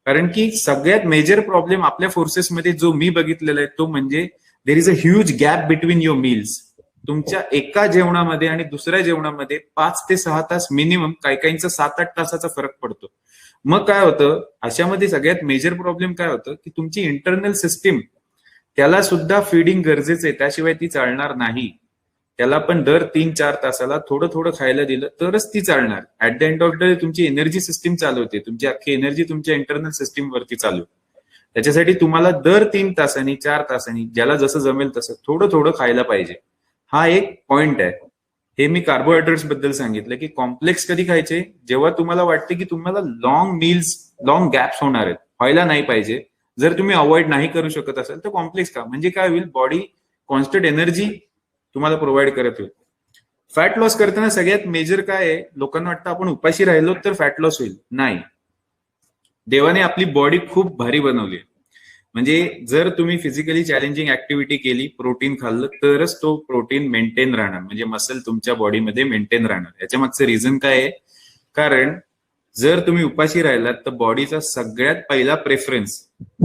कारण की सगळ्यात मेजर प्रॉब्लेम आपल्या फोर्सेसमध्ये जो मी बघितलेला आहे तो म्हणजे there is a huge gap between your meals. तुमच्या एका जेवणामध्ये आणि दुसऱ्या जेवणामध्ये 5 ते 6 तास मिनिमम, काही काहींचा 7-8 तासाचा फरक पडतो. मग काय होतं अशामध्ये? सगळ्यात मेजर प्रॉब्लेम काय होतं की तुमची इंटरनल सिस्टीम, त्याला सुद्धा फीडिंग गरजेचं आहे, त्याशिवाय ती चालणार नाही. त्याला पण दर 3-4 तासाला थोडं थोडं खायला दिलं तरच ती चालणार. At the end of the day तुमची एनर्जी सिस्टीम चालू होते, तुमची अख्खी एनर्जी तुमच्या इंटरनल सिस्टीम वरती चालू. त्याच्यासाठी तुम्हाला दर 3 तासांनी 4 तासांनी ज्याला जसं जमेल तसं थोडं थोडं खायला पाहिजे. हा एक पॉइंट आहे. हे मी कार्बोहायड्रेट्स बद्दल सांगितलं की कॉम्प्लेक्स कधी खायचे? जेव्हा तुम्हाला वाटते की तुम्हाला लॉंग मील्स, लॉंग गॅप्स होणार आहेत, व्हायला नाही पाहिजे. जर तुम्ही अवॉइड नाही करू शकत असाल तर कॉम्प्लेक्स खा. म्हणजे काय होईल? बॉडी कॉन्स्टंट एनर्जी तुम्हाला प्रोव्हाइड करत होईल. फॅट लॉस करताना सगळ्यात मेजर काय आहे? लोकांना वाटतं आपण उपाशी राहिलो तर फॅट लॉस होईल. नाही, देवाने आपली बॉडी खूप भारी बनवली. म्हणजे जर तुम्ही फिजिकली चॅलेंजिंग ऍक्टिव्हिटी केली, प्रोटीन खाल्लं, तरच तो प्रोटीन मेंटेन राहणार, म्हणजे मसल तुमच्या बॉडीमध्ये मेंटेन राहणार. याच्या मागचं रिझन काय आहे? कारण जर तुम्ही उपाशी राहिलात तर बॉडीचा सगळ्यात पहिला प्रेफरन्स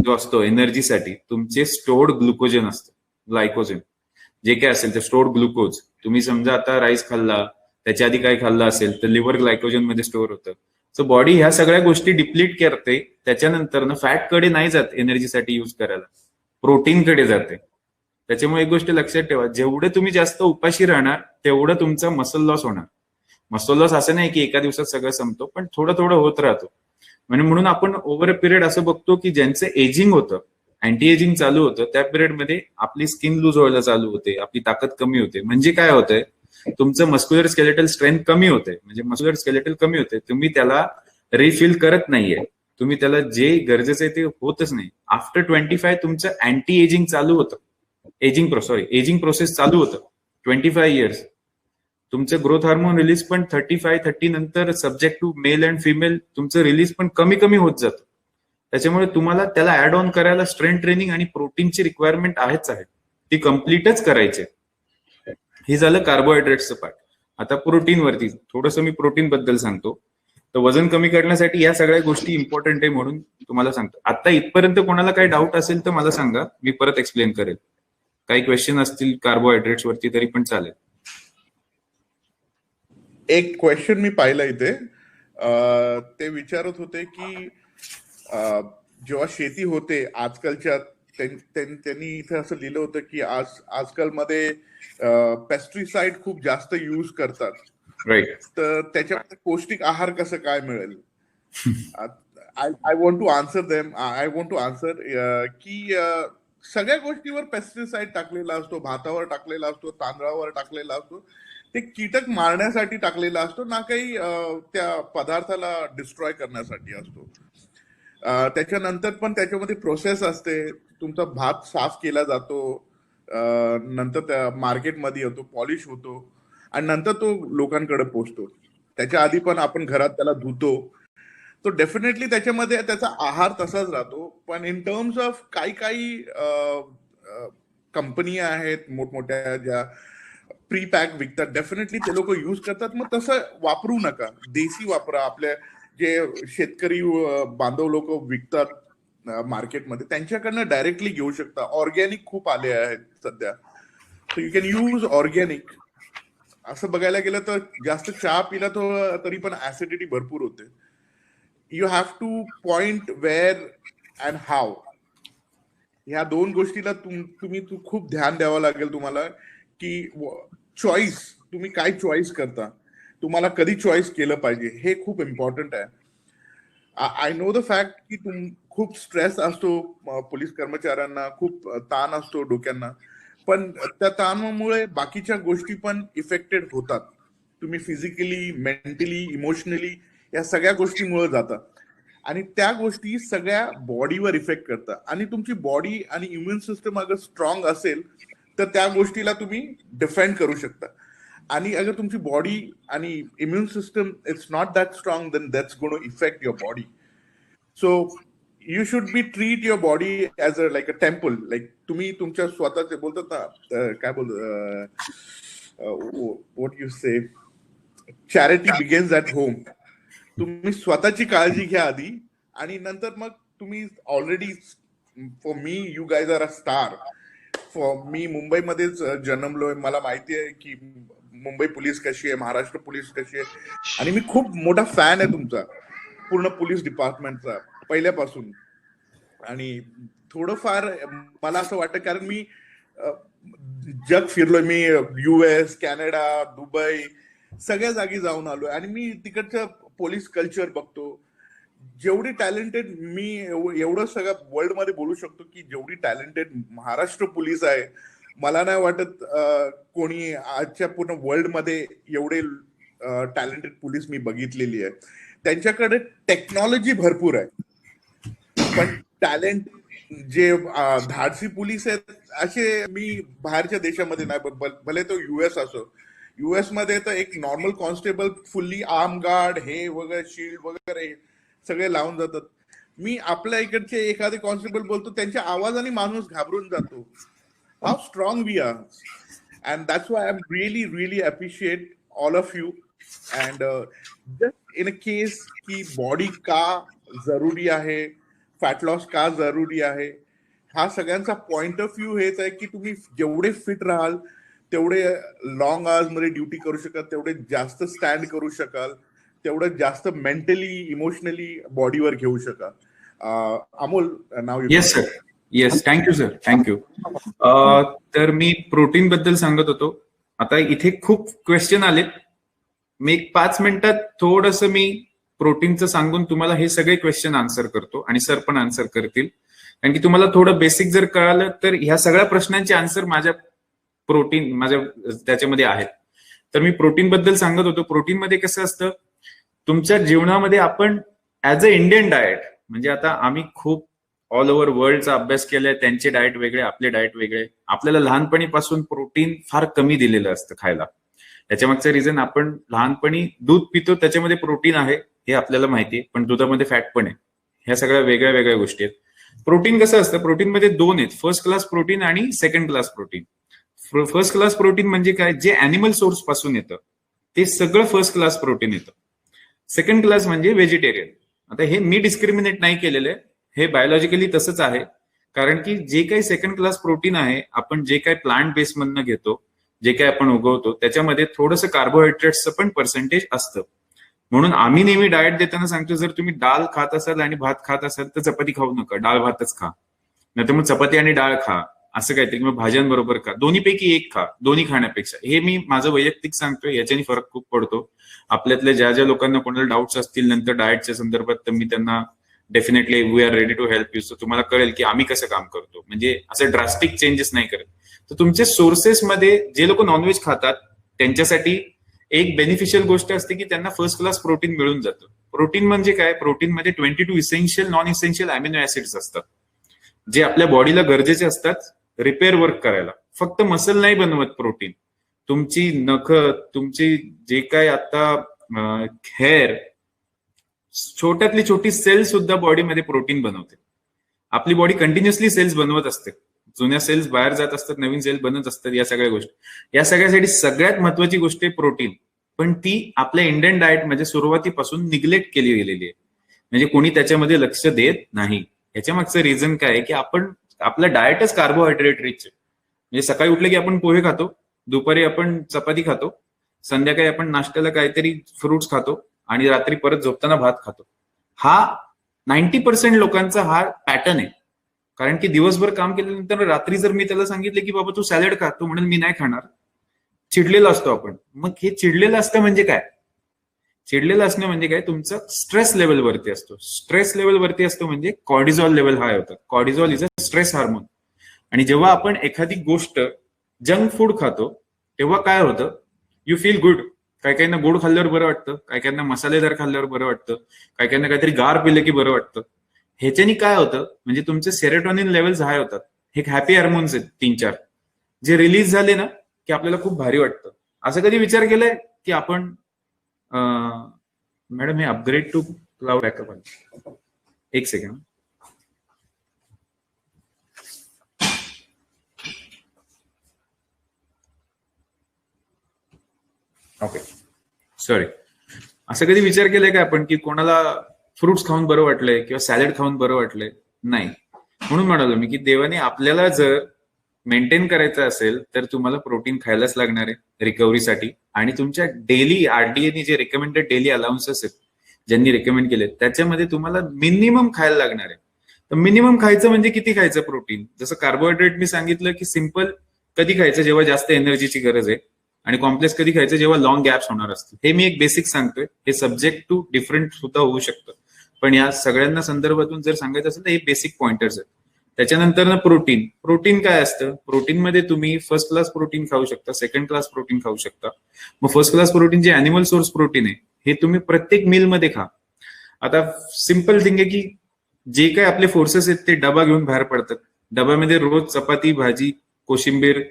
जो असतो एनर्जीसाठी, तुमचे स्टोर्ड ग्लुकोजन असतं, ग्लायकोजन जे काय असेल ते स्टोर्ड ग्लुकोज. तुम्ही समजा आता राईस खाल्ला, त्याच्या आधी काय खाल्लं असेल तर लिव्हर ग्लायकोजन मध्ये स्टोअर होतं. सो बॉडी ह्या सगळ्या गोष्टी डिप्लीट करते. त्याच्यानंतर फॅट कडे नाही जात एनर्जीसाठी यूज करायला, प्रोटीन कडे जाते. त्याच्यामुळे एक गोष्ट लक्षात ठेवा, जेवढे तुम्ही जास्त उपाशी राहणार तेवढं तुमचा मसल लॉस होणार. मसल लॉस असं नाही की एका दिवसात सगळं संपतो, पण थोडं थोडं होत राहतो. म्हणजे म्हणून आपण ओव्हर अ पिरियड असं बघतो की ज्यांचं एजिंग होतं, अँटी एजिंग चालू होतं, त्या पिरियडमध्ये आपली स्किन लूज व्हायला चालू होते, आपली ताकद कमी होते. म्हणजे काय होतंय? तुमचं मस्क्युलर स्केलेटल स्ट्रेंथ कमी होते, म्हणजे मस्क्युलर स्केलेटल कमी होते. तुम्ही त्याला रिफिल करत नाहीये, तुम्ही त्याला जे गरजेचं आहे ते होतच नाही. आफ्टर 25 तुमचं अँटी एजिंग चालू होतं, एजिंग प्रोसेस चालू होतं. 25 इयर्स तुमचं ग्रोथ हार्मोन रिलीज पण 35-30 नंतर subject to male and female तुमचं रिलीज पण कमी कमी होत जातं. त्याच्यामुळे तुम्हाला त्याला ऍड ऑन करायला स्ट्रेंथ ट्रेनिंग आणि प्रोटीनची रिक्वायरमेंट आहेच आहे, ती कम्प्लीटच करायची. हे झालं कार्बोहायड्रेट्सचं पार्ट. आता प्रोटीन वरती थोडंसं मी प्रोटीन बद्दल सांगतो. तर वजन कमी करण्यासाठी या सगळ्या गोष्टी इम्पॉर्टंट आहे म्हणून तुम्हाला सांगतो. आता इथपर्यंत कोणाला काही डाऊट असेल तर मला सांगा, मी परत एक्सप्लेन करेल. काही क्वेश्चन असतील कार्बोहायड्रेट्स वरती तरी पण चालेल. एक क्वेश्चन मी पाहिलं इथे, ते विचारत होते की जेव्हा शेती होते आजकालच्या, त्यांनी इथे असं लिहिलं होतं की आजकाल मध्ये पेस्टिसाइड खूप जास्त यूज करतात, राईट. तर त्याच्यामध्ये पौष्टिक आहार कसं काय मिळेल? आय वॉन्ट टू आन्सर की सगळ्या गोष्टीवर पेस्टिसाइड टाकलेला असतो, भातावर टाकलेला असतो, तांदळावर टाकलेला असतो, ते कीटक मारण्यासाठी टाकलेला असतो ना, काही त्या पदार्थाला डिस्ट्रॉय करण्यासाठी असतो. त्याच्यानंतर पण त्याच्यामध्ये प्रोसेस असते. तुमचा भात साफ केला जातो, नंतर त्या मार्केटमध्ये येतो, पॉलिश होतो आणि नंतर तो लोकांकडे पोहोचतो. त्याच्या आधी पण आपण घरात त्याला धुतो. तो डेफिनेटली त्याच्यामध्ये त्याचा आहार तसाच राहतो. पण इन टर्म्स ऑफ काही काही कंपनी आहेत मोठमोठ्या ज्या प्री पॅक विकतात, डेफिनेटली ते लोक युज करतात. मग तसं वापरू नका, देशी वापरा. आपल्या जे शेतकरी बांधव लोक विकतात मार्केटमध्ये, त्यांच्याकडनं डायरेक्टली घेऊ शकता. ऑर्गॅनिक खूप आले आहेत सध्या, so you can use organic. असं बघायला गेलं तर जास्त चहा पिला तरी पण ऍसिडिटी भरपूर होते. You have to point where and how. ह्या दोन गोष्टीला तुम्ही खूप ध्यान द्यावं लागेल तुम्हाला, की चॉईस, तुम्ही काय चॉईस करता, तुम्हाला कधी चॉईस केलं पाहिजे, हे खूप इम्पॉर्टंट आहे. आय नो द फॅक्ट की खूप स्ट्रेस असतो पोलीस कर्मचाऱ्यांना, खूप ताण असतो डोक्यांना, पण त्या ताणामुळे बाकीच्या गोष्टी पण इफेक्टेड होतात. तुम्ही फिजिकली, मेंटली, इमोशनली या सगळ्या गोष्टीमुळे जातात आणि त्या गोष्टी सगळ्या बॉडीवर इफेक्ट करतात. आणि तुमची बॉडी आणि इम्युन सिस्टम अगर स्ट्रॉंग असेल तर त्या गोष्टीला तुम्ही डिफेंड करू शकता. आणि अगर तुमची बॉडी आणि immune system it's not that strong, then that's going to effect your body. So you should be treat your body as a like a temple. Like तुम्ही तुमच्या स्वतःचे बोलतात ना, काय बोलतात, what you say, charity begins at home. तुम्ही स्वतःची काळजी घ्या आधी आणि नंतर मग तुम्ही already, for me you guys are a star. मी मुंबईमध्येच जन्मलोय, मला माहिती आहे की मुंबई पोलीस कशी आहे, महाराष्ट्र पोलीस कशी आहे, आणि मी खूप मोठा फॅन आहे तुमचा पूर्ण पोलीस डिपार्टमेंटचा पहिल्यापासून. आणि थोडंफार मला असं वाटतं, कारण मी जग फिरलोय, मी US, कॅनडा, दुबई सगळ्या जागी जाऊन आलोय आणि मी तिकडचं पोलीस कल्चर बघतो. जेवढी टॅलेंटेड मी, एवढं सगळं वर्ल्ड मध्ये बोलू शकतो की जेवढी टॅलेंटेड महाराष्ट्र पोलीस आहे, मला नाही वाटत कोणी आजच्या पूर्ण वर्ल्ड मध्ये एवढे टॅलेंटेड पोलीस मी बघितलेली आहे. त्यांच्याकडे टेक्नॉलॉजी भरपूर आहे, पण टॅलेंट जे धाडसी पोलीस आहेत असे मी बाहेरच्या देशामध्ये नाही, भले तो US असो. US मध्ये तर एक normal constable fully arm guard हे वगैरे, शिल्ड वगैरे सगळे लावून जातात. मी आपल्या इकडचे एखादे कॉन्स्टेबल बोलतो, त्यांच्या आवाजाने माणूस घाबरून जातो. How strong we are. And that's why I am really really appreciate all of you. And just in a case की बॉडी का जरुरी आहे, फॅट लॉस का जरुरी आहे, हा सगळ्यांचा पॉइंट ऑफ व्ह्यू हेच आहे की तुम्ही जेवढे फिट राहाल तेवढे लॉंग आवर्स मध्ये ड्युटी करू शकाल, तेवढे जास्त स्टँड करू शकाल, तेवढं जास्त मेंटली, इमोशनली बॉडीवर घेऊ शकाल. Amol, now you. Yes sir, yes, thank you sir, thank you. तर मी प्रोटीन बद्दल सांगत होतो. आता इथे खूप क्वेश्चन आलेत. मी 5 मिनिटात थोडंसं मी प्रोटीनचं सांगून तुम्हाला हे सगळे क्वेश्चन आन्सर करतो आणि सर पण आन्सर करतील. कारण की तुम्हाला थोडं बेसिक जर कळालं तर ह्या सगळ्या प्रश्नांचे आन्सर माझ्या त्याच्यामध्ये आहेत. तर मी प्रोटीन बद्दल सांगत होतो. प्रोटीन मध्ये कसं असतं, तुमच्या जीवनामध्ये आपण ऍज अ इंडियन डाएट, म्हणजे आता आम्ही खूप ऑल ओव्हर वर्ल्डचा अभ्यास केलाय, त्यांचे डाएट वेगळे, आपले डाएट वेगळे. आपल्याला लहानपणीपासून प्रोटीन फार कमी दिलेलं असतं खायला. त्याच्यामागचं रिझन, आपण लहानपणी दूध पितो, त्याच्यामध्ये प्रोटीन आहे हे आपल्याला माहिती आहे, पण दुधामध्ये फॅट पण आहे. ह्या सगळ्या वेगळ्या वेगळ्या गोष्टी आहेत. प्रोटीन कसं असतं, प्रोटीनमध्ये 2 आहेत, फर्स्ट क्लास प्रोटीन आणि second class protein. First class protein म्हणजे काय, जे अॅनिमल सोर्स पासून येतं ते सगळं फर्स्ट क्लास प्रोटीन येतं. सेकंड क्लास म्हणजे व्हेजिटेरियन. आता हे मी डिस्क्रिमिनेट नाही केलेलं आहे, हे बायोलॉजिकली तसंच आहे. कारण की जे काही सेकंड क्लास प्रोटीन आहे, आपण जे काही प्लांट बेस मधनं घेतो, जे काही आपण उगवतो, त्याच्यामध्ये थोडंसं कार्बोहायड्रेट्सचं पण पर्सेंटेज असतं. म्हणून आम्ही नेहमी डाएट देताना सांगतो, जर तुम्ही डाळ खात असाल आणि भात खात असाल तर चपाती खाऊ नका, डाळ भातच खा. नाही तर मग चपाती आणि डाळ खा, असं काहीतरी, किंवा भाज्यांबरोबर खा. दोन्हीपैकी एक खा, दोन्ही खाण्यापेक्षा. हे मी माझं वैयक्तिक सांगतोय, याच्याने फरक खूप पडतो. आपल्यातल्या ज्या ज्या लोकांना कोणाला डाऊट्स असतील नंतर डाएटच्या संदर्भात, तर मी त्यांना definitely we are ready to help you. तुम्हाला कळेल की आम्ही कसं काम करतो, म्हणजे असं ड्रास्टिक चेंजेस नाही करत. तर तुमच्या सोर्सेसमध्ये जे लोक नॉनव्हेज खातात त्यांच्यासाठी एक बेनिफिशियल गोष्ट असते की त्यांना फर्स्ट क्लास प्रोटीन मिळून जातं. प्रोटीन म्हणजे काय? प्रोटीन मध्ये 22 essential non essential amino acids असतात, जे आपल्या बॉडीला गरजेचे असतात रिपेअर वर्क करायला. फक्त मसल नाही बनवत प्रोटीन. तुमची नख, तुमची जे काय आता हेअर, छोट्यातली छोटी सेल सुद्धा बॉडीमध्ये प्रोटीन बनवते. आपली बॉडी कंटिन्युअसली सेल्स बनवत असते. जुन्या सेल्स बाहेर जात असतात, नवीन सेल्स बनत असतात. या सगळ्या गोष्टी, या सगळ्यासाठी सगळ्यात महत्वाची गोष्ट आहे प्रोटीन. पण ती आपल्या इंडियन डाएट मध्ये सुरुवातीपासून निग्लेक्ट केली गेलेली आहे. म्हणजे कोणी त्याच्यामध्ये लक्ष देत नाही. याच्या मागचं रिझन काय आहे की आपण आपलं डाएटच कार्बोहायड्रेट रिच आहे. म्हणजे सकाळी उठले की आपण पोहे खातो, दुपारी आपण चपाती खातो, संध्याकाळी आपण नाश्त्याला काहीतरी फ्रुट्स खातो आणि रात्री परत झोपताना भात खातो. हा 90% लोकांचा हा पॅटर्न आहे. कारण की दिवसभर काम केल्यानंतर रात्री जर मी त्याला सांगितले की बाबा तू सॅलड खा, तो म्हणून मी नाही खाणार, चिडलेला असतो आपण. मग हे चिडलेलं असतं म्हणजे काय? चिडलेलं असणं म्हणजे काय? तुमचं स्ट्रेस लेवल वरती असतो. स्ट्रेस लेवल वरती असतो म्हणजे कॉर्टिझॉल लेवल हाय होतात. कॉर्टिझॉल इज अ स्ट्रेस हार्मोन. आणि जेव्हा आपण एखादी गोष्ट जंक फूड खातो तेव्हा काय होतं? You feel good. काही काहींना गोड खाल्ल्यावर बरं वाटतं, काही काहींना मसालेदार खाल्ल्यावर बरं वाटतं, काही काहींना काहीतरी गार पिलं की बरं वाटतं. ह्याच्यानी काय होतं? म्हणजे तुमचे सेरोटोनिन लेवल्स हाय होतात. हे हॅपी हार्मोन्स आहेत 3-4, जे रिलीज झाले ना की आपल्याला खूप भारी वाटतं. असं कधी विचार केलाय की आपण मॅडम हे अपग्रेड टू क्लाउड बॅकअप, एक सेकंड. Okay, sorry. असं कधी विचार केलाय का आपण की कोणाला फ्रुट्स खाऊन बरं वाटलंय किंवा सॅलड खाऊन बरं वाटलंय? नाही. म्हणून म्हणालो मी की देवाने आपल्याला जर मेंटेन करायचं असेल तर तुम्हाला प्रोटीन खायलाच लागणार आहे रिकव्हरीसाठी. आणि तुमच्या डेली आरडीएने जे रिकमेंडेड डेली अलाउन्सेस आहेत, ज्यांनी रिकमेंड केले, त्याच्यामध्ये तुम्हाला मिनिमम खायला लागणार आहे. तर मिनिमम खायचं म्हणजे किती खायचं प्रोटीन? जसं कार्बोहायड्रेट मी सांगितलं की सिम्पल कधी खायचं जेव्हा जास्त एनर्जीची गरज आहे, आणि कॉम्प्लेक्स कधी खायचं जेव्हा लॉंग गॅप्स होणार असतील. हे मी एक बेसिक सांगतोय. हे सब्जेक्ट टू डिफरंट सुद्धा होऊ शकतं, पण या सगळ्यांना संदर्भातून जर सांगायचं असेल तर हे बेसिक पॉइंटर्स आहेत. त्याच्यानंतर ना प्रोटीन. प्रोटीन काय असतं? प्रोटीनमध्ये तुम्ही फर्स्ट क्लास प्रोटीन खाऊ शकता, सेकंड क्लास प्रोटीन खाऊ शकता. मग फर्स्ट क्लास प्रोटीन जे अॅनिमल सोर्स प्रोटीन आहे हे तुम्ही प्रत्येक मीलमध्ये खा. आता सिम्पल थिंग आहे की जे काय आपले फोर्सेस आहेत ते डबा घेऊन बाहेर पडतात. डब्यामध्ये रोज चपाती, भाजी, कोशिंबीर,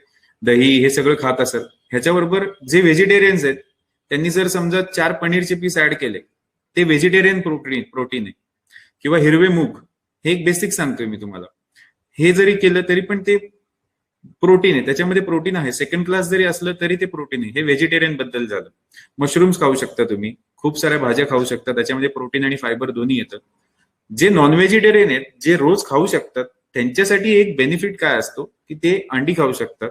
दही हे सगळं खात असत. ह्याच्याबरोबर जे व्हेजिटेरियन्स आहेत त्यांनी जर समजा 4 पनीरचे पीस ऍड केले, ते व्हेजिटेरियन प्रोटीन आहे. किंवा हिरवे मूग, हे एक बेसिक सांगतोय मी तुम्हाला. हे जरी केलं तरी पण ते प्रोटीन आहे, त्याच्यामध्ये प्रोटीन आहे. सेकंड क्लास जरी असलं तरी ते प्रोटीन आहे. हे व्हेजिटेरियन बद्दल झालं. मशरूम्स खाऊ शकता तुम्ही, खूप साऱ्या भाज्या खाऊ शकता, त्याच्यामध्ये प्रोटीन आणि फायबर दोन्ही येतं. जे नॉन व्हेजिटेरियन आहेत, जे रोज खाऊ शकतात, त्यांच्यासाठी एक बेनिफिट काय असतो की ते अंडी खाऊ शकतात.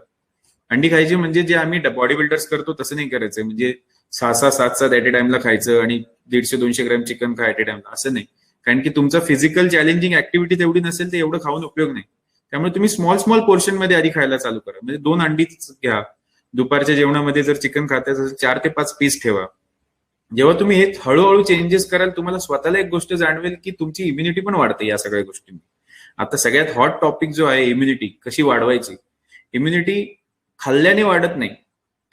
अंडी खायची म्हणजे जे आम्ही बॉडी बिल्डर्स करतो तसं नाही करायचं. म्हणजे 6-6, 7-7 ऍट ए टाइमला खायचं आणि 150-200 ग्रॅम चिकन खा ऍट ए टाइमला, असं नाही. कारण की तुमचं फिजिकल चॅलेंजिंग ऍक्टिव्हिटी तेवढी नसेल तर एवढं खाऊन उपयोग नाही. त्यामुळे तुम्ही स्मॉल पोर्शन मध्ये आधी खायला चालू करा. म्हणजे 2 अंडीच घ्या. दुपारच्या जेवणामध्ये जर चिकन खाताय 4 ते 5 पीस ठेवा. जेव्हा तुम्ही हे हळूहळू चेंजेस कराल, तुम्हाला स्वतःला एक गोष्ट जाणवेल की तुमची इम्युनिटी पण वाढते या सगळ्या गोष्टी. आता सगळ्यात हॉट टॉपिक जो आहे इम्युनिटी कशी वाढवायची. इम्युनिटी खाल्ल्याने वाढत नाही.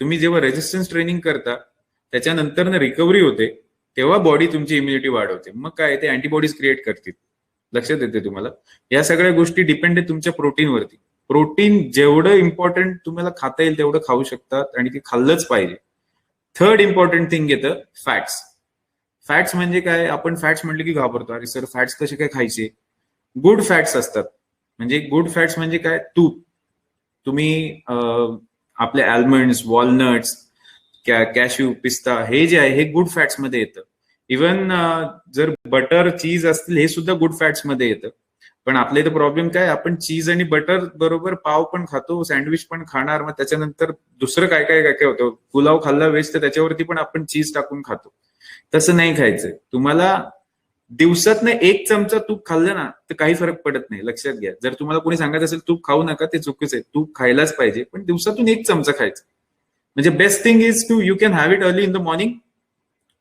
तुम्ही जेव्हा रेजिस्टन्स ट्रेनिंग करता त्याच्यानंतर रिकव्हरी होते तेव्हा बॉडी तुमची इम्युनिटी वाढवते. मग काय ते अँटीबॉडीज क्रिएट करतील. लक्षात येते तुम्हाला? या सगळ्या गोष्टी डिपेंड आहे तुमच्या प्रोटीनवरती. प्रोटीन जेवढं इम्पॉर्टंट तुम्हाला खाता येईल तेवढं खाऊ शकतात आणि ते खाल्लंच पाहिजे. थर्ड इम्पॉर्टंट थिंग येतं फॅट्स. फॅट्स म्हणजे काय? आपण फॅट्स म्हटलं की घाबरतो, अरे सर फॅट्स कसे काय खायचे? गुड फॅट्स असतात. म्हणजे गुड फॅट्स म्हणजे काय? तूप. तुम्ही आपले आल्मंड्स, वॉलनट्स, कॅश्यू, पिस्ता, हे जे आहे हे गुड फॅट्स मध्ये येतं. इव्हन जर बटर, चीज असतील हे सुद्धा गुड फॅट्स मध्ये येतं. पण आपल्या इथं प्रॉब्लेम काय? आपण चीज आणि बटर बरोबर पाव पण खातो, सँडविच पण खाणार, मग त्याच्यानंतर दुसरं काय काय काय काय होतं. पुलाव खाल्ला वेज तर त्याच्यावरती पण आपण चीज टाकून खातो. तसं नाही खायचंय. तुम्हाला दिवसातनं 1 चमचा तूप खाल्लं ना तर काही फरक पडत नाही. लक्षात घ्या. जर तुम्हाला कोणी सांगायचं असेल तूप खाऊ नका, ते चुकीचं आहे. तूप खायलाच पाहिजे, पण दिवसातून 1 चमचा खायचं. म्हणजे best thing is to you can have it early in the morning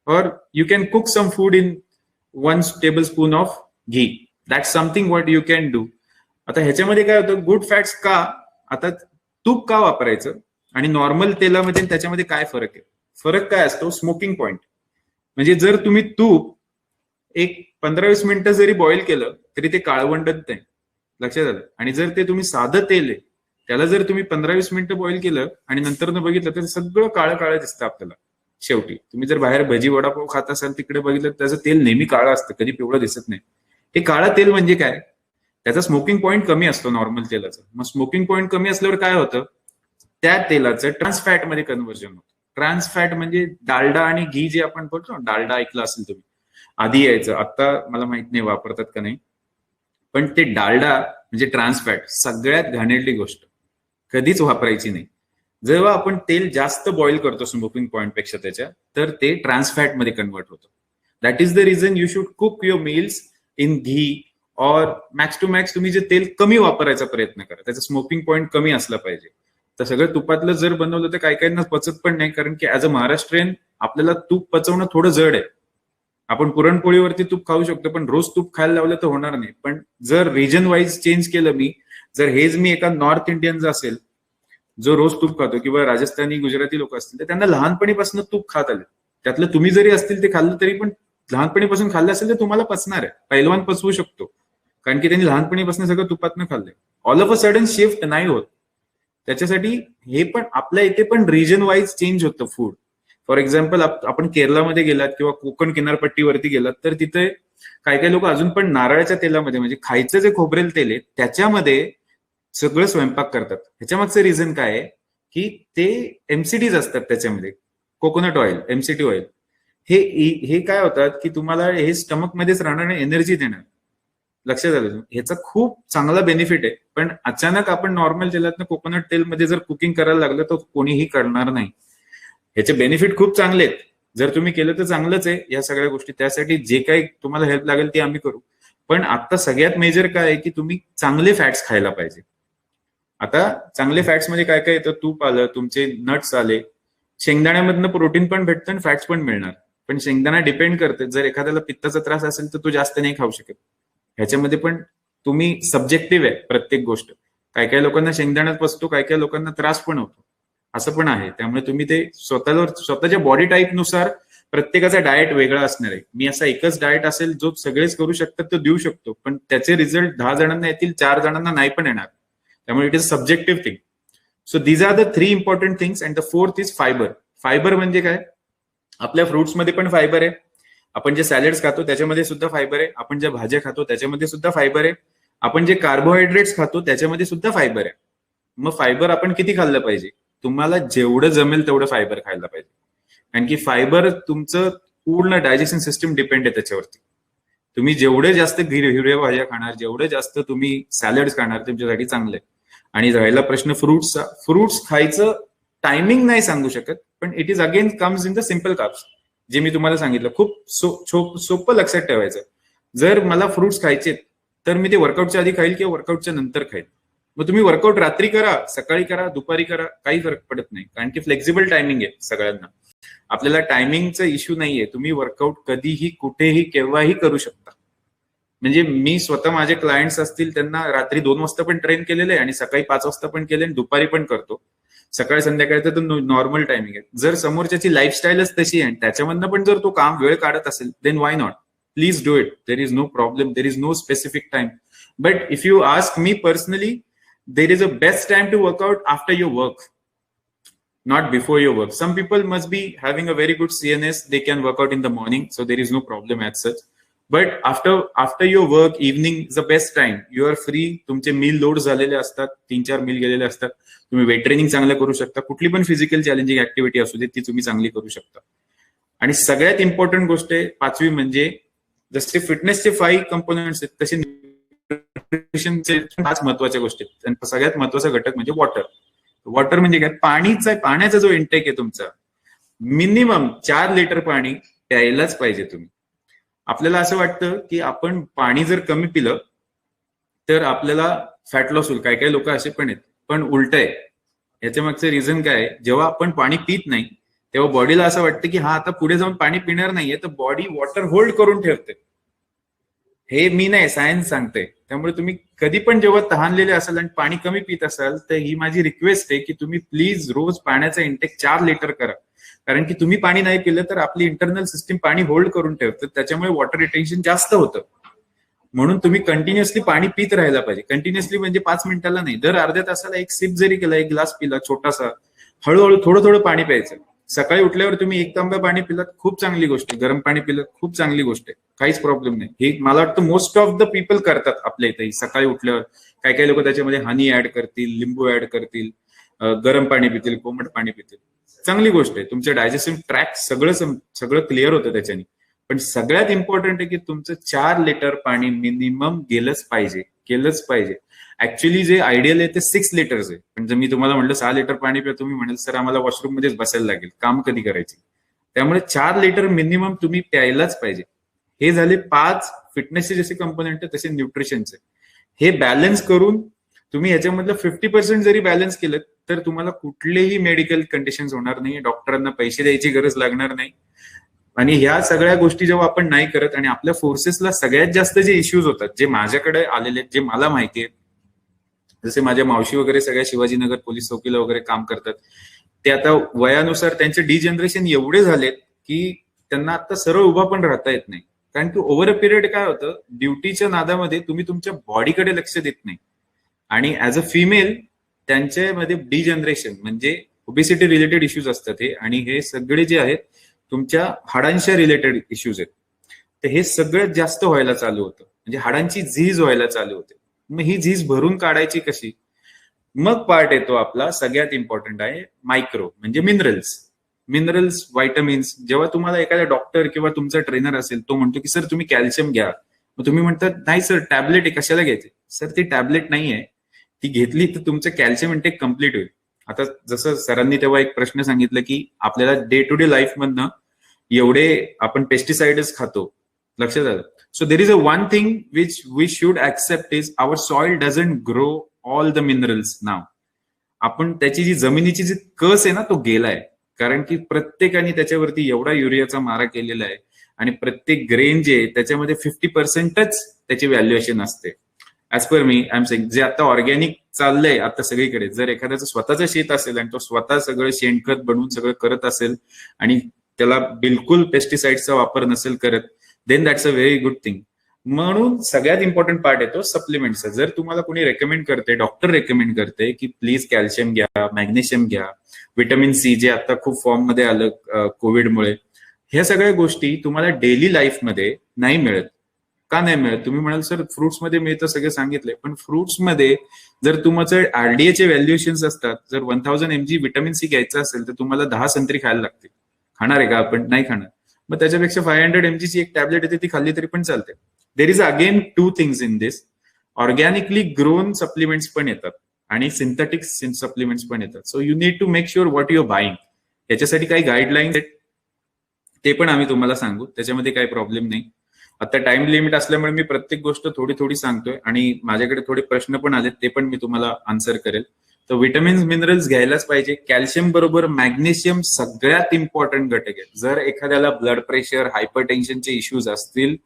और you can cook some food in 1 tablespoon of ghee. That's something what you can do. आता ह्याच्यामध्ये काय होतं? गुड फॅट्स का? आता तूप का वापरायचं आणि नॉर्मल तेलामध्ये त्याच्यामध्ये काय फरक आहे? फरक काय असतो? Smoking point. म्हणजे जर तुम्ही तूप एक 15-20 मिनिटं जरी बॉईल केलं तरी ते काळवंडत नाही, लक्षात आलं. आणि जर ते तुम्ही साधं तेल आहे त्याला जर तुम्ही 15-20 मिनिटं बॉईल केलं आणि नंतर बघितलं तर सगळं काळं काळं दिसतं आपल्याला. शेवटी तुम्ही जर बाहेर भजी वडापाव खात असाल तिकडे बघितलं त्याचं तेल नेहमी काळं असतं, कधी पिवळं दिसत नाही. हे काळं तेल म्हणजे काय, त्याचा स्मोकिंग पॉईंट कमी असतो नॉर्मल तेलाचा. मग स्मोकिंग पॉईंट कमी असल्यावर काय होतं, त्या तेलाचं ट्रान्सफॅट मध्ये कन्व्हर्जन होतं. ट्रान्सफॅट म्हणजे डालडा आणि घी जे आपण बोलतो, डालडा ऐकलं असेल तुम्ही, आधी यायचं, आता मला माहित नाही वापरतात का नाही, पण ते डालडा म्हणजे ट्रान्सफॅट सगळ्यात घाणेरडी गोष्ट, कधीच वापरायची नाही. जेव्हा आपण तेल जास्त बॉईल करतो स्मोकिंग पॉईंट पेक्षा त्याच्या, तर ते ट्रान्सफॅट मध्ये कन्वर्ट होतं. That is the reason you should cook your meals in ghee और मॅक्स टू मॅक्स तुम्ही जे तेल कमी वापरायचा प्रयत्न करा, त्याचा स्मोकिंग पॉईंट कमी असला पाहिजे. तर सगळं तुपातलं जर बनवलं तर काही काहींना पचत पण नाही, कारण की ऍज अ महाराष्ट्रीयन आपल्याला तूप पचवणं थोडं जड आहे. आपण पुरणपोळीवरती तूप खाऊ शकतो पण रोज तूप खायला लावलं तर होणार नाही. पण जर रिजन वाईज चेंज केलं मी, जर हेच मी एका नॉर्थ इंडियन असेल जो रोज तूप खातो किंवा राजस्थानी गुजराती लोक असतील तर त्यांना लहानपणीपासून तूप खात आले, त्यातलं तुम्ही जरी असतील ते खाल्लं तरी पण लहानपणीपासून खाल्लं असेल तर तुम्हाला पचणार आहे. पहिलवान पचवू शकतो कारण की त्यांनी लहानपणीपासून सगळं तुपातनं खाल्लंय. All of a sudden shift नाही होत. त्याच्यासाठी हे पण आपल्या इथे पण रिजन वाईज चेंज होतं फूड. फॉर एक्झाम्पल आपण केरळमध्ये गेलात किंवा कोकण किनारपट्टीवरती गेलात तर तिथे काही काही लोक अजून पण नारळाच्या तेलामध्ये, म्हणजे खायचं जे खोबरेल तेल आहे त्याच्यामध्ये सगळं स्वयंपाक करतात. ह्याच्या मागचं रिझन काय आहे की ते एमसीटीज असतात त्याच्यामध्ये, कोकोनट ऑइल, एमसीटी ऑइल. हे काय होतात की तुम्हाला हे स्टमक मध्येच राहणार आणि एनर्जी देणार. लक्षात आलं, ह्याचा खूप चांगला बेनिफिट आहे. पण अचानक आपण नॉर्मल तेलातनं कोकोनट तेलमध्ये जर कुकिंग करायला लागलं तर कोणीही करणार नाही. ह्याचे बेनिफिट खूप चांगले आहेत, जर तुम्ही केलं तर चांगलंच आहे या सगळ्या गोष्टी. त्यासाठी जे काही तुम्हाला हेल्प लागेल ते आम्ही करू. पण आता सगळ्यात मेजर काय आहे की तुम्ही चांगले फॅट्स खायला पाहिजे. आता चांगले फॅट्स मध्ये काय काय येतं, तूप आलं, तुमचे नट्स आले, शेंगदाण्यामधनं प्रोटीन पण भेटतं आणि फॅट्स पण मिळणार. पण शेंगदाणा डिपेंड करते, जर एखाद्याला पित्ताचा त्रास असेल तर तो जास्त नाही खाऊ शकत. ह्याच्यामध्ये पण तुम्ही सब्जेक्टिव्ह आहे प्रत्येक गोष्ट. काही काही लोकांना शेंगदाण्यात पचतो, काही काही लोकांना त्रास पण होतो, असं पण आहे. त्यामुळे तुम्ही ते स्वतःच्या बॉडी टाईपनुसार प्रत्येकाचा डाएट वेगळा असणार आहे. मी असा एकच डाएट असेल जो सगळेच करू शकतात तो देऊ शकतो, पण त्याचे रिझल्ट 10 जणांना येतील, 4 जणांना नाही पण येणार. त्यामुळे it is subjective thing. So these are the 3 important things. And the 4th is fibre. Fibre म्हणजे काय, आपल्या फ्रुट्समध्ये पण फायबर आहे, आपण जे सॅलड्स खातो त्याच्यामध्ये सुद्धा फायबर आहे, आपण ज्या भाज्या खातो त्याच्यामध्ये सुद्धा फायबर आहे, आपण जे कार्बोहायड्रेट्स खातो त्याच्यामध्ये सुद्धा फायबर आहे. मग फायबर आपण किती खाल्लं पाहिजे, तुम्हाला जेवढं जमेल तेवढं फायबर खायला पाहिजे. कारण की फायबर तुमचं पूर्ण डायजेशन सिस्टम डिपेंड आहे त्याच्यावरती. तुम्ही जेवढे जास्त हिरव्या भाज्या खाणार, जेवढे जास्त तुम्ही सॅलड्स खाणार तुमच्यासाठी चांगले. आणि राहिला प्रश्न फ्रुट्सचा, फ्रुट्स खायचं टायमिंग नाही सांगू शकत, पण it is again comes in the simple carbs जे मी तुम्हाला सांगितलं. खूप सोपं लक्षात ठेवायचं. जर मला फ्रुट्स खायचे तर मी ते वर्कआउटच्या आधी खाईल किंवा वर्कआउटच्या नंतर खाईल. मग तुम्ही वर्कआउट रात्री करा, सकाळी करा, दुपारी करा, काही फरक पडत नाही. कारण की फ्लेक्झिबल टायमिंग आहे सगळ्यांना. आपल्याला टायमिंगचा इश्यू नाहीये. तुम्ही वर्कआउट कधीही कुठेही केव्हाही करू शकता. म्हणजे मी स्वतः माझे क्लायंट्स असतील त्यांना रात्री 2 वाजता पण ट्रेन केलेलं आहे आणि सकाळी 5 वाजता पण केले आणि दुपारी पण करतो. सकाळी संध्याकाळी तर नॉर्मल टायमिंग आहे. जर समोरच्याची लाईफस्टाईलच तशी आहे त्याच्यामधनं पण जर तो काम वेळ काढत असेल then why not, please do it. There is no problem, there is no specific time. But if you ask me personally, there is a best time to work out after your work, not before your work. Some people must be having a very good CNS, they can work out in the morning, so there is no problem as such. But after your work, evening is the best time. You are free, तुमचे meal load झालेले असतात, 3-4 meal गेलेले असतात, तुम्ही weight training चांगलं करू शकता, कुठली पण फिजिकल चॅलेंजिंग ऍक्टिव्हिटी असू दे ती तुम्ही चांगली करू शकता. आणि सगळ्यात इम्पॉर्टंट गोष्ट आहे 5वी म्हणजे, जसे फिटनेसचे 5 कंपोनेंट्स आहेत तसे न्यूट्रिशनचे 5 महत्वाच्या गोष्टी आहेत. आणि सगळ्यात महत्वाचा घटक म्हणजे वॉटर. वॉटर म्हणजे काय, पाण्याचा जो इंटेक आहे तुमचा, मिनिमम 4 लिटर पाणी प्यायलाच पाहिजे तुम्ही. आपल्याला असं वाटतं की आपण पाणी जर कमी पिलं तर आपल्याला फॅट लॉस होईल, काही काही लोक असे पण आहेत, पण उलट आहे. याच्या मागचं रिझन काय आहे, जेव्हा आपण पाणी पित नाही तेव्हा बॉडीला असं वाटतं की हा आता पुढे जाऊन पाणी पिणार नाहीये, तर बॉडी वॉटर होल्ड करून ठेवते. हे मी नाही, सायन्स सांगते. त्यामुळे तुम्ही कधी पण जेव्हा तहानलेले असाल आणि पाणी कमी पित असाल तर ही माझी रिक्वेस्ट आहे की तुम्ही प्लीज रोज पाण्याचा इंटेक 4 लिटर करा. कारण की तुम्ही पाणी नाही पिलं तर आपली इंटरनल सिस्टीम पाणी होल्ड करून ठेवतं, त्याच्यामुळे वॉटर रिटेन्शन जास्त होतं. म्हणून तुम्ही कंटिन्युअसली पाणी पित राहायला पाहिजे. कंटिन्युअसली म्हणजे 5 मिनिटाला नाही, दर अर्ध्या तासाला एक सिप जरी केला, एक ग्लास पिला छोटासा, हळूहळू थोडं थोडं पाणी प्यायचं. सकाळी उठल्यावर तुम्ही 1 तांब्या पाणी पिलात, खूप चांगली गोष्ट आहे. गरम पाणी पिलं खूप चांगली गोष्ट आहे, काहीच प्रॉब्लेम नाही. हे मला वाटतं मोस्ट ऑफ द पीपल करतात आपल्या इथे. सकाळी उठल्यावर काही काही लोक त्याच्यामध्ये हनी ऍड करतील, लिंबू ऍड करतील, गरम पाणी पितील, कोमट पाणी पितील. चांगली गोष्ट आहे, तुमचं डायजेस्टिव्ह ट्रॅक सगळं क्लिअर होतं त्याच्याने. पण सगळ्यात इम्पॉर्टंट आहे की तुमचं 4 लिटर पाणी मिनिमम गेलंच पाहिजे. ऍक्च्युली जे आयडियल आहे ते 6 लिटर्स आहे. पण जर मी तुम्हाला म्हटलं 6 लिटर पाणी पिऊ, तुम्ही म्हणाल सर आम्हाला वॉशरूम मध्येच बसायला लागेल, काम कधी करायचे. त्यामुळे 4 लिटर मिनिमम तुम्ही प्यायलाच पाहिजे. हे झाले 5 फिटनेसचे जसे कंपोनेंट आहे तसे न्यूट्रिशनचे. हे बॅलन्स करून तुम्ही याच्यामधलं 50% जरी बॅलन्स केलं तर तुम्हाला कुठलेही मेडिकल कंडिशन्स होणार नाही, डॉक्टरांना पैसे द्यायची गरज लागणार नाही. आणि ह्या सगळ्या गोष्टी जेव्हा आपण नाही करत आणि आपल्या फोर्सेसला सगळ्यात जास्त जे इश्यूज होतात, जे माझ्याकडे आलेले आहेत, जे मला माहिती आहे, जसे माझ्या मावशी वगैरे सगळ्या शिवाजीनगर पोलीस चौकीला वगैरे काम करतात, ते आता वयानुसार त्यांचे डिजनरेशन एवढे झालेत की त्यांना आता सरळ उभा पण राहता येत नाही. कारण की ओव्हर अ पिरियड काय होतं, ड्युटीच्या नादामध्ये तुम्ही तुमच्या बॉडीकडे लक्ष देत नाही. आणि ऍज अ फिमेल त्यांच्यामध्ये डिजनरेशन म्हणजे ओबेसिटी रिलेटेड इश्यूज असतात हे. आणि हे सगळे जे आहेत तुमच्या हाडांच्या रिलेटेड इश्यूज आहेत. तर हे सगळ्यात जास्त व्हायला चालू होतं, म्हणजे हाडांची झीज व्हायला चालू होते. मग ही झीज भरून काढायची कशी? मग पार्ट येतो आपला सगळ्यात इम्पॉर्टंट आहे मायक्रो, म्हणजे मिनरल्स, व्हायटमिन्स. जेव्हा तुम्हाला एखादा डॉक्टर किंवा तुमचा ट्रेनर असेल, तो म्हणतो की सर तुम्ही कॅल्शियम घ्या, मग तुम्ही म्हणतात नाही सर टॅबलेट आहे, कशाला घ्यायचे? सर ती टॅबलेट नाही आहे, ती घेतली तर तुमचं कॅल्शियम इंटेक कम्प्लीट होईल. आता जसं सरांनी तेव्हा एक प्रश्न सांगितलं की आपल्याला डे टू डे लाईफ मधनं एवढे आपण पेस्टिसाइड्स खातो, लक्षात आलं. So there is a one thing which we should accept is our soil doesn't grow all the minerals now. आपण त्याची जी जमिनीची जी कस आहे ना, तो गेलाय. कारण की प्रत्येकाने त्याच्यावरती एवढा युरियाचा मारा केलेला आहे आणि प्रत्येक ग्रेन जे आहे त्याच्यामध्ये 50%च त्याची व्हॅल्युएशन असते. As per me I am saying, जे आता ऑर्गॅनिक चाललंय आता सगळीकडे, जर एखाद्याचं स्वतःचं शेत असेल आणि तो स्वतः सगळं शेणखत बनवून सगळं करत असेल आणि त्याला बिलकुल पेस्टिसाइडचा वापर नसेल करत, then that's a very good thing. म्हणून सगळ्यात इम्पॉर्टंट पार्ट येतो सप्लिमेंटचा. जर तुम्हाला कोणी रेकमेंड करते, डॉक्टर रेकमेंड करते की प्लीज कॅल्शियम घ्या, मॅग्नेशियम घ्या, व्हिटॅमिन सी जे आता खूप फॉर्म मध्ये आलं कोविडमुळे, ह्या सगळ्या गोष्टी तुम्हाला डेली लाईफमध्ये नाही मिळत. का नाही मिळत? तुम्ही म्हणाल सर फ्रुट्स मध्ये मिळतं, सगळं सांगितलंय, पण फ्रुट्स मध्ये जर तुमचं आरडीएचे व्हॅल्युएशन्स असतात, जर 1000 mg व्हिटॅमिन सी घ्यायचं असेल तर तुम्हाला 10 संत्री खायला लागते. खाणार आहे का आपण? नाही खाणार. मग त्याच्यापेक्षा 500 mg ची एक टॅबलेट येते, ती खाल्ली तरी पण चालते. There is again 2 things in this. Organically grown supplements पण येतात आणि सिंथेटिक सप्लिमेंट्स पण येतात. So you need to make sure what you are buying. याच्यासाठी काही गाईडलाईन्स आहेत, ते पण आम्ही तुम्हाला सांगू, त्याच्यामध्ये काही प्रॉब्लेम नाही. आता टाइम लिमिट असल्यामुळे मी प्रत्येक गोष्ट थोडी थोडी सांगतोय आणि माझ्याकडे थोडे प्रश्न पण आलेत, ते पण मी तुम्हाला आन्सर करेल. तर विटामिन्स मिनरल्स घ्यायलाच पाहिजे. कॅल्शियम बरोबर मॅग्नेशियम सगळ्यात इम्पॉर्टंट घटक आहे. जर एखाद्याला ब्लड प्रेशर, हायपरटेन्शनचे इश्यूज असतील,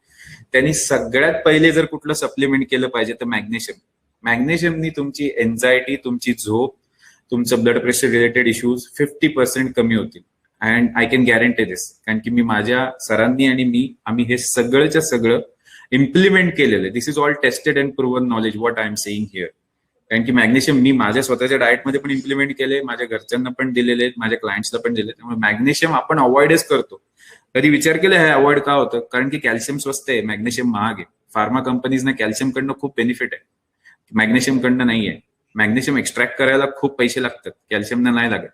त्यांनी सगळ्यात पहिले जर कुठलं सप्लिमेंट केलं पाहिजे तर मॅग्नेशियम. मॅग्नेशियमनी तुमची एन्झायटी, तुमची झोप, तुमचं ब्लड प्रेशर रिलेटेड इश्यूज 50% कमी होतील. अँड आय कॅन गॅरंटी दिस, कारण की मी माझ्या सरांनी आणि आम्ही हे सगळंच्या सगळं इम्प्लिमेंट केलेलं आहे. This is all tested and proven knowledge what I am saying here. कारण की मॅग्नेशियम मी माझ्या स्वतःच्या डाएटमध्ये पण इम्प्लिमेंट केले, माझ्या घरच्यांना पण दिलेले आहेत, माझ्या क्लायंट्सला पण दिले. त्यामुळे मॅग्नेशियम आपण अवॉइडच करतो. कधी विचार केला हे अवॉइड का होतं? कारण की कॅल्शियम स्वस्त आहे, मॅग्नेशियम महाग आहे. फार्मा कंपनीजना कॅल्शियम कडनं खूप बेनिफिट आहे, मॅग्नेशियम कडनं नाही आहे. मॅग्नेशियम एक्स्ट्रॅक्ट करायला खूप पैसे लागतात, कॅल्शियमना नाही लागत.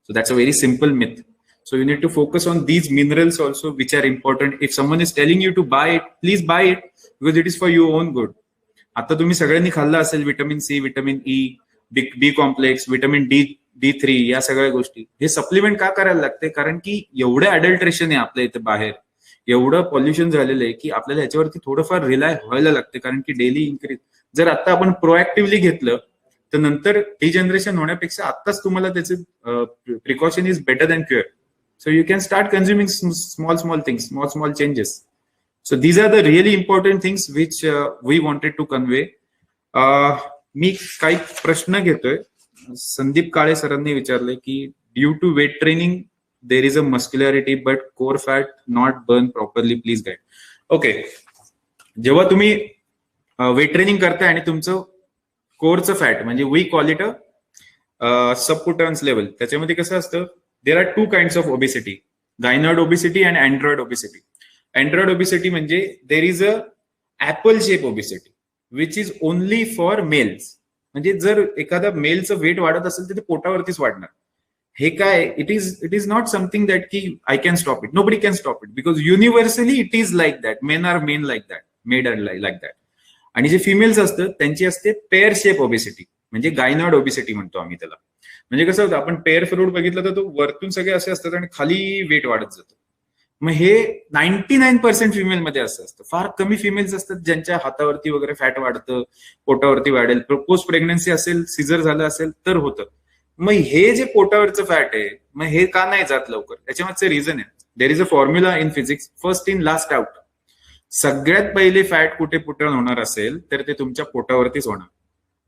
So that's a very simple myth. So you need to focus on these minerals also, which are important. If someone is telling you to buy it, please buy it because it is for your own good. आता तुम्ही सगळ्यांनी खाल्लं असेल vitamin C, vitamin E, बी complex, vitamin D3, या सगळ्या गोष्टी. हे supplement का करायला लागते? कारण की एवढं अडल्ट्रेशन आहे आपल्या इथे बाहेर, एवढं पॉल्युशन झालेलं आहे की आपल्याला ह्याच्यावरती थोडंफार रिलाय व्हायला लागते. कारण की डेली इन्क्रीज जर आता आपण प्रोएक्टिव्हली घेतलं तर नंतर डिजनरेशन होण्यापेक्षा आत्ताच तुम्हाला त्याचे precaution is better than cure. So you can start consuming small things, small changes. So these are the really important things which we wanted to convey. मी काही प्रश्न घेतोय. संदीप काळे सरांनी विचारले की due to weight training there is a muscularity but core fat not burned properly, please guide. Okay, जेव्हा तुम्ही weight training करताय आणि तुमचं कोरचं फॅट म्हणजे we call it a subcutaneous level, त्याच्यामध्ये कसं असतं, there are 2 kinds of obesity, gynoid obesity and android obesity. Android obesity म्हणजे there is a apple shape obesity which is only for males. म्हणजे जर एखादा मेलचं वेट वाढत असेल तर ते पोटावरतीच वाढणार. हे काय, it is not something that की I can stop it, nobody can stop it, because universally it is like that. Men are men like that, made are like that. आणि जे फिमेल्स असतात त्यांची असते पेअर शेप ओबेसिटी, म्हणजे गायनॉइड obesity म्हणतो आम्ही त्याला. म्हणजे कसं होतं, आपण पेअर फ्रूट बघितलं तर तो वरतून सगळे असे असतात आणि खाली वेट वाढत जातं. मग हे 99% फिमेलमध्ये असं असतं. फार कमी फिमेल्स असतात ज्यांच्या हातावरती वगैरे फॅट वाढतं, पोटावरती वाढेल, पोस्ट प्रेग्नन्सी असेल, सिझर झालं असेल तर होतं. मग हे जे पोटावरचं फॅट आहे, मग हे का नाही जात लवकर, त्याच्यामागचं रिझन आहे. देर is a formula in physics, first in last out. सगळ्यात पहिले फॅट कुठे पुटण होणार असेल तर ते तुमच्या पोटावरतीच होणार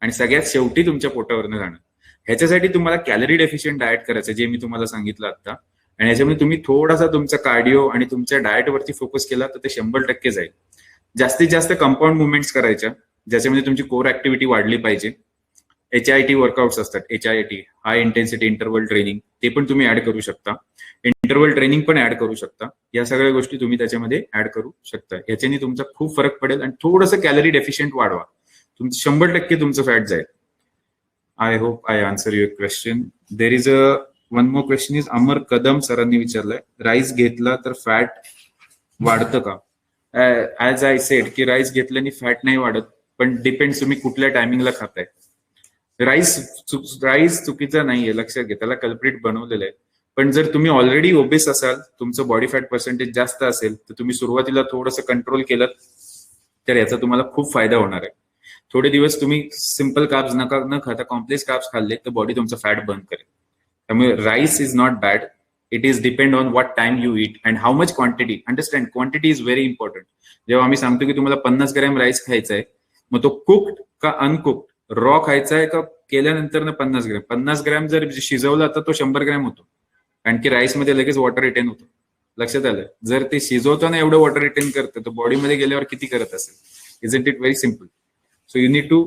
आणि सगळ्यात शेवटी तुमच्या पोटावरनं जाणार. ह्याच्यासाठी तुम्हाला कॅलरी डेफिशियंट डाएट करायचं, जे मी तुम्हाला सांगितलं आता. आणि याच्यामध्ये तुम्ही थोडासा तुमचा कार्डिओ आणि तुमच्या डाएटवरती फोकस केला तर ते 100% जाईल. जास्तीत जास्त कंपाऊंड मुवमेंट्स करायच्या, ज्याच्यामध्ये तुमची कोर ऍक्टिव्हिटी वाढली पाहिजे. HIIT वर्कआउट्स असतात, HIIT हाय इंटेन्सिटी इंटरव्हल ट्रेनिंग, ते पण तुम्ही ऍड करू शकता. इंटरव्हल ट्रेनिंग पण ऍड करू शकता. या सगळ्या गोष्टी तुम्ही त्याच्यामध्ये ऍड करू शकता. ह्याच्याने तुमचा खूप फरक पडेल आणि थोडंसं कॅलरी डेफिशियंट वाढवा, तुमचं 100% तुमचं फॅट जाईल. I hope I answer your question. There is a one more question is Amar Kadam सरांनी विचारलंय, राईस घेतला तर फॅट वाढतं का? ऍज आय सेड की राईस घेतल्याने फॅट नाही वाढत, पण डिपेंड्स तुम्ही कुठल्या टायमिंगला खाताय. राईस चुकीचा नाहीये, लक्षात घ्या, त्याला कल्प्रिट बनवलेलं आहे. पण जर तुम्ही ऑलरेडी ओबेस असाल, तुमचं बॉडी फॅट पर्सेंटेज जास्त असेल, तर तुम्ही सुरुवातीला थोडंसं कंट्रोल केलं तर याचा तुम्हाला खूप फायदा होणार आहे. थोडे दिवस तुम्ही सिम्पल कार्ब्स न खाता कॉम्प्लेक्स कार्ब्स खाल्ले तर बॉडी तुमचं फॅट बर्न करेल. त्यामुळे rice is not bad, it is depend on what time you eat and how much quantity. Understand, quantity is very important. जेव्हा आम्ही सांगतो की तुम्हाला 50 ग्रॅम राईस खायचा आहे, मग तो कुक्ड का अनकुक्ड, रॉ खायचा आहे का केल्यानंतर 50 ग्रॅम जर शिजवला तर तो 100 ग्रॅम होतो, कारण की राईस मध्ये लगेच वॉटर रिटेन होतं. लक्षात आलं? जर ते शिजवताना एवढं वॉटर रिटेन करतं तर बॉडीमध्ये गेल्यावर किती करत असेल? Isn't it very simple. So you need to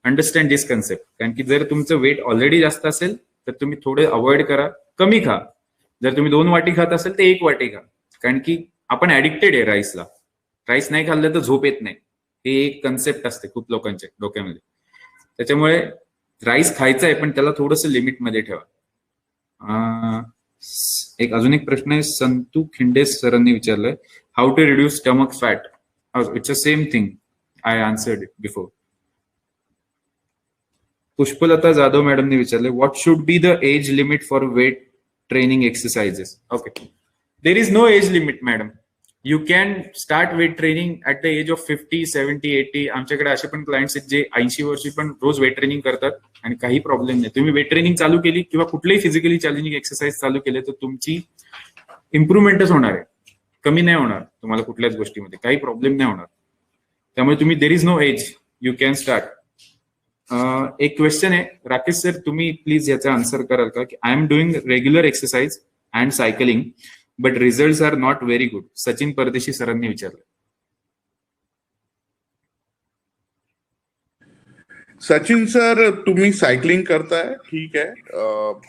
understand this concept. कारण की जर तुमचं वेट ऑलरेडी जास्त असेल तर तुम्ही थोडे अवॉइड करा, कमी खा. जर तुम्ही 2 वाटी खात असेल तर 1 वाटी खा, कारण की आपण ऍडिक्टेड आहे राईसला. राईस नाही खाल्लं तर झोप येत नाही, हे एक कन्सेप्ट असते खूप लोकांच्या डोक्यामध्ये. त्याच्यामुळे राईस खायचा आहे पण त्याला थोडंसं लिमिटमध्ये ठेवा. एक अजून एक प्रश्न आहे, संतू खिंडे सरांनी विचारलंय, how to reduce stomach fat. It's a same thing, I answered it before. Pushpalata Jadhav मॅडमने विचारले, what should be the age limit for weight training exercises. Okay, there is no age limit madam. You can start weight training at the age of 50, 70, 80. आमच्याकडे असे पण clients आहेत जे 80 वर्षी पण रोज weight training करतात आणि काही प्रॉब्लेम नाही. तुम्ही वेट ट्रेनिंग चालू केली किंवा कुठलेही फिजिकली चॅलेंजिंग एक्सरसाइज चालू केले तर तुमची इम्प्रुव्हमेंटच होणार आहे, कमी नाही होणार तुम्हाला कुठल्याच गोष्टीमध्ये, काही प्रॉब्लेम नाही होणार. त्यामुळे तुम्ही, there is no age, you can start. एक क्वेश्चन आहे राकेश सर, तुम्ही प्लीज याचा आन्सर कराल का, की I am doing regular exercise and cycling but result are not very good. Sachin Pardeshi सरांनी विचारलं. सचिन सर, तुम्ही सायकलिंग करताय ठीक आहे,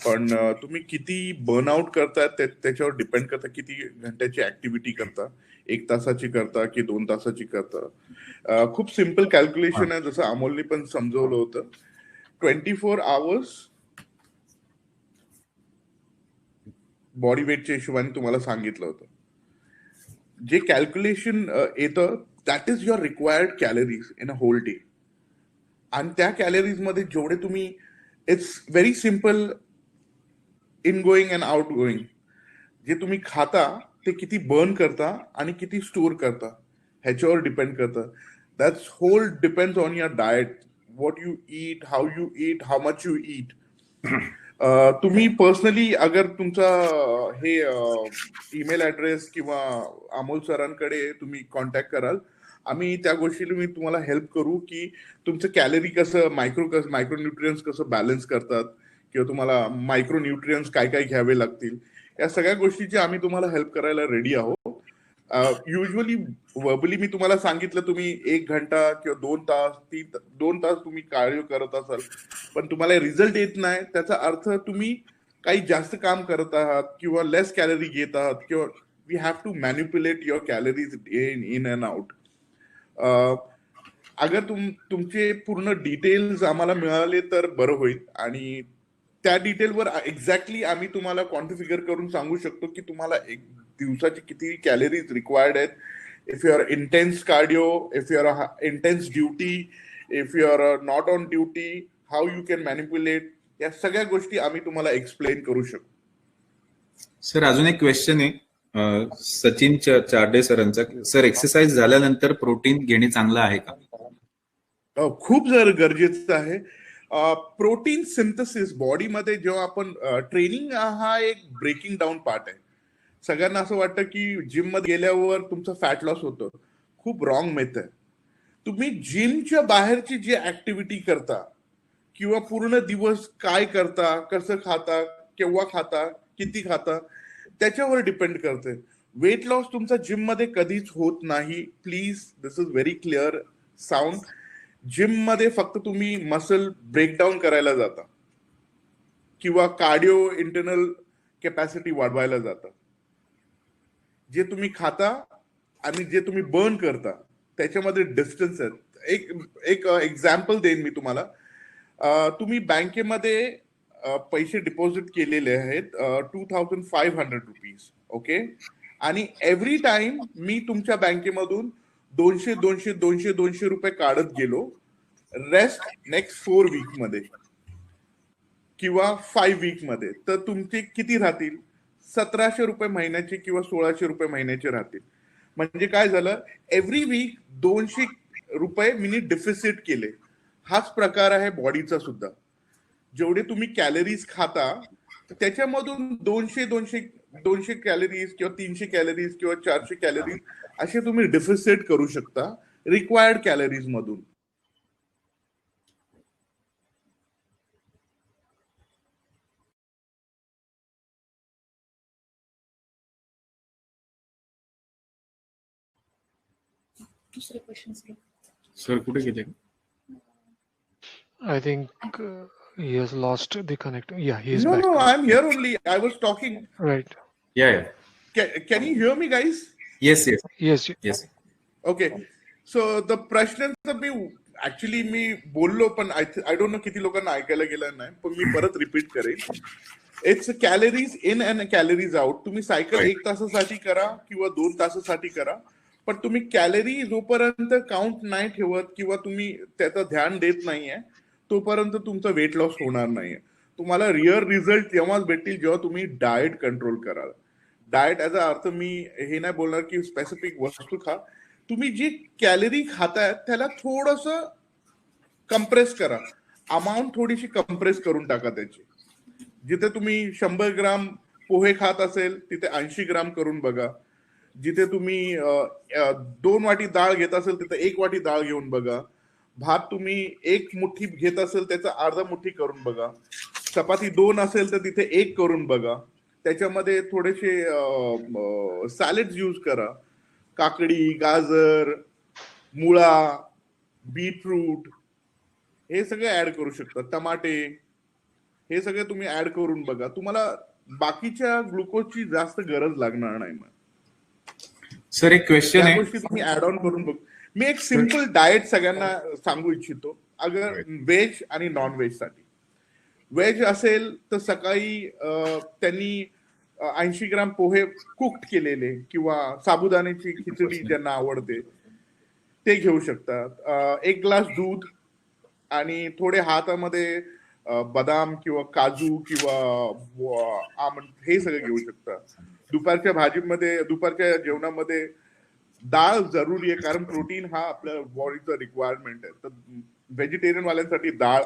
पण तुम्ही किती बर्नआउट करताय त्याच्यावर डिपेंड करता. किती घंट्याची ऍक्टिव्हिटी करता, 1 तासाची करता की 2 तासाची करता. खूप सिम्पल कॅल्क्युलेशन आहे, जसं अमोलने पण समजवलं होतं. 24 आवर्स बॉडी वेटच्या हिशोबाने तुम्हाला सांगितलं होतं. जे कॅल्क्युलेशन येतं that is your required calories in a whole day. आणि त्या कॅलरीज मध्ये जेवढे तुम्ही, it's very simple, in going and out going. जे तुम्ही खाता ते किती बर्न करता आणि किती स्टोअर करता ह्याच्यावर डिपेंड करतं. That's whole depends on your diet, what you eat, how you eat, how much you eat. तुम्ही पर्सनली अगर तुमचा हे ईमेल ऍड्रेस किंवा अमोल सरांकडे तुम्ही कॉन्टॅक्ट कराल, आम्ही त्या गोष्टीला मी तुम्हाला हेल्प करू की तुमचं कॅलरी कसं, मायक्रो न्यूट्रियन्स कसं बॅलन्स करतात, किंवा तुम्हाला मायक्रो न्यूट्रियन्स काय काय घ्यावे लागतील, या सगळ्या गोष्टीची आम्ही तुम्हाला हेल्प करायला रेडी आहोत. युजली वर्बली मी तुम्हाला सांगितलं तुम्ही 1 घंटा किंवा 2 तास 2 तास तुम्ही कार्डिओ करत असाल, पण तुम्हाला रिझल्ट येत नाही, त्याचा अर्थ तुम्ही काही जास्त काम करत आहात किंवा लेस कॅलरी घेत आहात किंवा we have to manipulate your calories in and out. अगर तुमचे पूर्ण डिटेल्स आम्हाला मिळाले तर बरं होईल आणि त्या डिटेलवर एक्झॅक्टली आम्ही तुम्हाला क्वांटिफिगर करून सांगू शकतो की तुम्हाला एक दिवसाची किती कॅलरीज रिक्वायर्ड आहेत. If you are intense cardio, if you are intense duty, if you are not on duty, how you can manipulate, या सगळ्या गोष्टी आम्ही तुम्हाला एक्सप्लेन करू शकतो. सर अजून एक क्वेश्चन आहे सचिन चार्डे सरांचा. सर एक्सरसाइज झाल्यानंतर प्रोटीन घेणे चांगलं आहे का? खूप गरजेचं आहे. प्रोटीन सिंथेसिस बॉडीमध्ये जेव्हा आपण ट्रेनिंग हा एक ब्रेकिंग डाऊन पार्ट आहे. सगळ्यांना असं वाटतं की जिम मध्ये गेल्यावर तुमचं फॅट लॉस होतं. खूप रॉंग मेथ आहे. तुम्ही जिमच्या बाहेरची जी ऍक्टिव्हिटी करता किंवा पूर्ण दिवस काय करता, कसं खाता, केव्हा खाता, किती खाता, त्याच्यावर डिपेंड करते. वेट लॉस तुमचा जिम मध्ये कधीच होत नाही. Please, this is very clear sound. Gym मध्ये फक्त तुम्ही मसल ब्रेकडाऊन करायला जाता किंवा कार्डिओ इंटरनल कॅपॅसिटी वाढवायला जाता. जे तुम्ही खाता आणि जे तुम्ही बर्न करता त्याच्यामध्ये डिस्टन्स आहे. एक एक्झाम्पल देईन मी तुम्हाला. तुम्ही बँकेमध्ये पैसे डिपॉझिट केलेले आहेत 2500 रुपीज, ओके, आणि एव्हरी टाइम मी तुमच्या बँकेमधून 200 रुपये काढत गेलो. रेस्ट नेक्स्ट 4 वीक मध्ये किंवा 5 वीक मध्ये, तर तुमचे किती राहतील? 1700 रुपये महिन्याचे किंवा 1600 रुपये महिन्याचे राहतील. म्हणजे काय झालं? एव्हरी वीक 200 रुपये मी डिफिसिट केले. हाच प्रकार आहे बॉडीचा सुद्धा. जेवढे तुम्ही कॅलरीज खाता त्याच्यामधून 200 कॅलरीज किंवा 300 कॅलरीज किंवा 400 कॅलरीज असे तुम्ही डिफिसिट करू शकता रिक्वायर्ड कॅलरीज मधून. दुसरे क्वेश्चन सर कुठे गेले? I think he has lost the connect. Yeah, he is No, back. no, I'm here only. I was talking. Right. Yeah. Can you hear me, guys? Yes. Yes. Okay. So the प्रश्नांचं मी actually मी बोललो पण I don't know किती लोकांना ऐकायला गेलं नाही, पण मी परत रिपीट करेन. It's calories in and calories out. तुम्ही सायकल 1 तासासाठी करा किंवा 2 तासासाठी करा, पण तुम्ही कॅलरी जोपर्यंत काउंट नाही ठेवत किंवा तुम्ही त्याचं ध्यान देत नाहीये तोपर्यंत तुमचं वेट लॉस होणार नाहीये. तुम्हाला रिअल रिझल्ट तेव्हाच भेटतील जेव्हा तुम्ही डाएट कंट्रोल कराल. डाएट याचा अर्थ मी हे नाही बोलणार की स्पेसिफिक वस्तू खा. तुम्ही जी कॅलरी खाताय त्याला थोडस कंप्रेस करा. अमाऊंट थोडीशी कंप्रेस करून टाका त्याची. जिथे तुम्ही 100 ग्राम पोहे खात असेल तिथे 80 ग्राम करून बघा. जिथे तुम्ही 2 वाटी डाळ घेत असेल तिथे 1 वाटी डाळ घेऊन बघा. भात तुम्ही 1 मुठ्ठी घेत असेल त्याचा अर्धा मुठ्ठी करून बघा. चपाती 2 असेल तर तिथे 1 करून बघा. त्याच्यामध्ये थोडेसे सॅलेड्स यूज करा. काकडी, गाजर, मुळा, बीटरूट हे सगळे ऍड करू शकता. टमाटे हे सगळे तुम्ही ऍड करून बघा. तुम्हाला बाकीच्या ग्लुकोजची जास्त गरज लागणार नाही. सर एक क्वेश्चन आहे. गोष्टी तुम्ही ऍड ऑन करून बघ. मी एक सिंपल डाएट सगळ्यांना सांगू इच्छितो. अगर व्हेज आणि नॉन व्हेज साठी. व्हेज असेल तर सकाळी त्यांनी 80 ग्राम पोहे कुक्ड केलेले किंवा साबुदाण्याची खिचडी ज्यांना आवडते ते घेऊ शकतात. 1 ग्लास दूध आणि थोडे हातामध्ये बदाम किंवा काजू किंवा आमंड हे सगळं घेऊ शकतात. दुपारच्या जेवणामध्ये डाळ जरुरी आहे कारण प्रोटीन हा आपल्या बॉडीचा रिक्वायरमेंट आहे. तर व्हेजिटेरियन वाल्यांसाठी डाळ.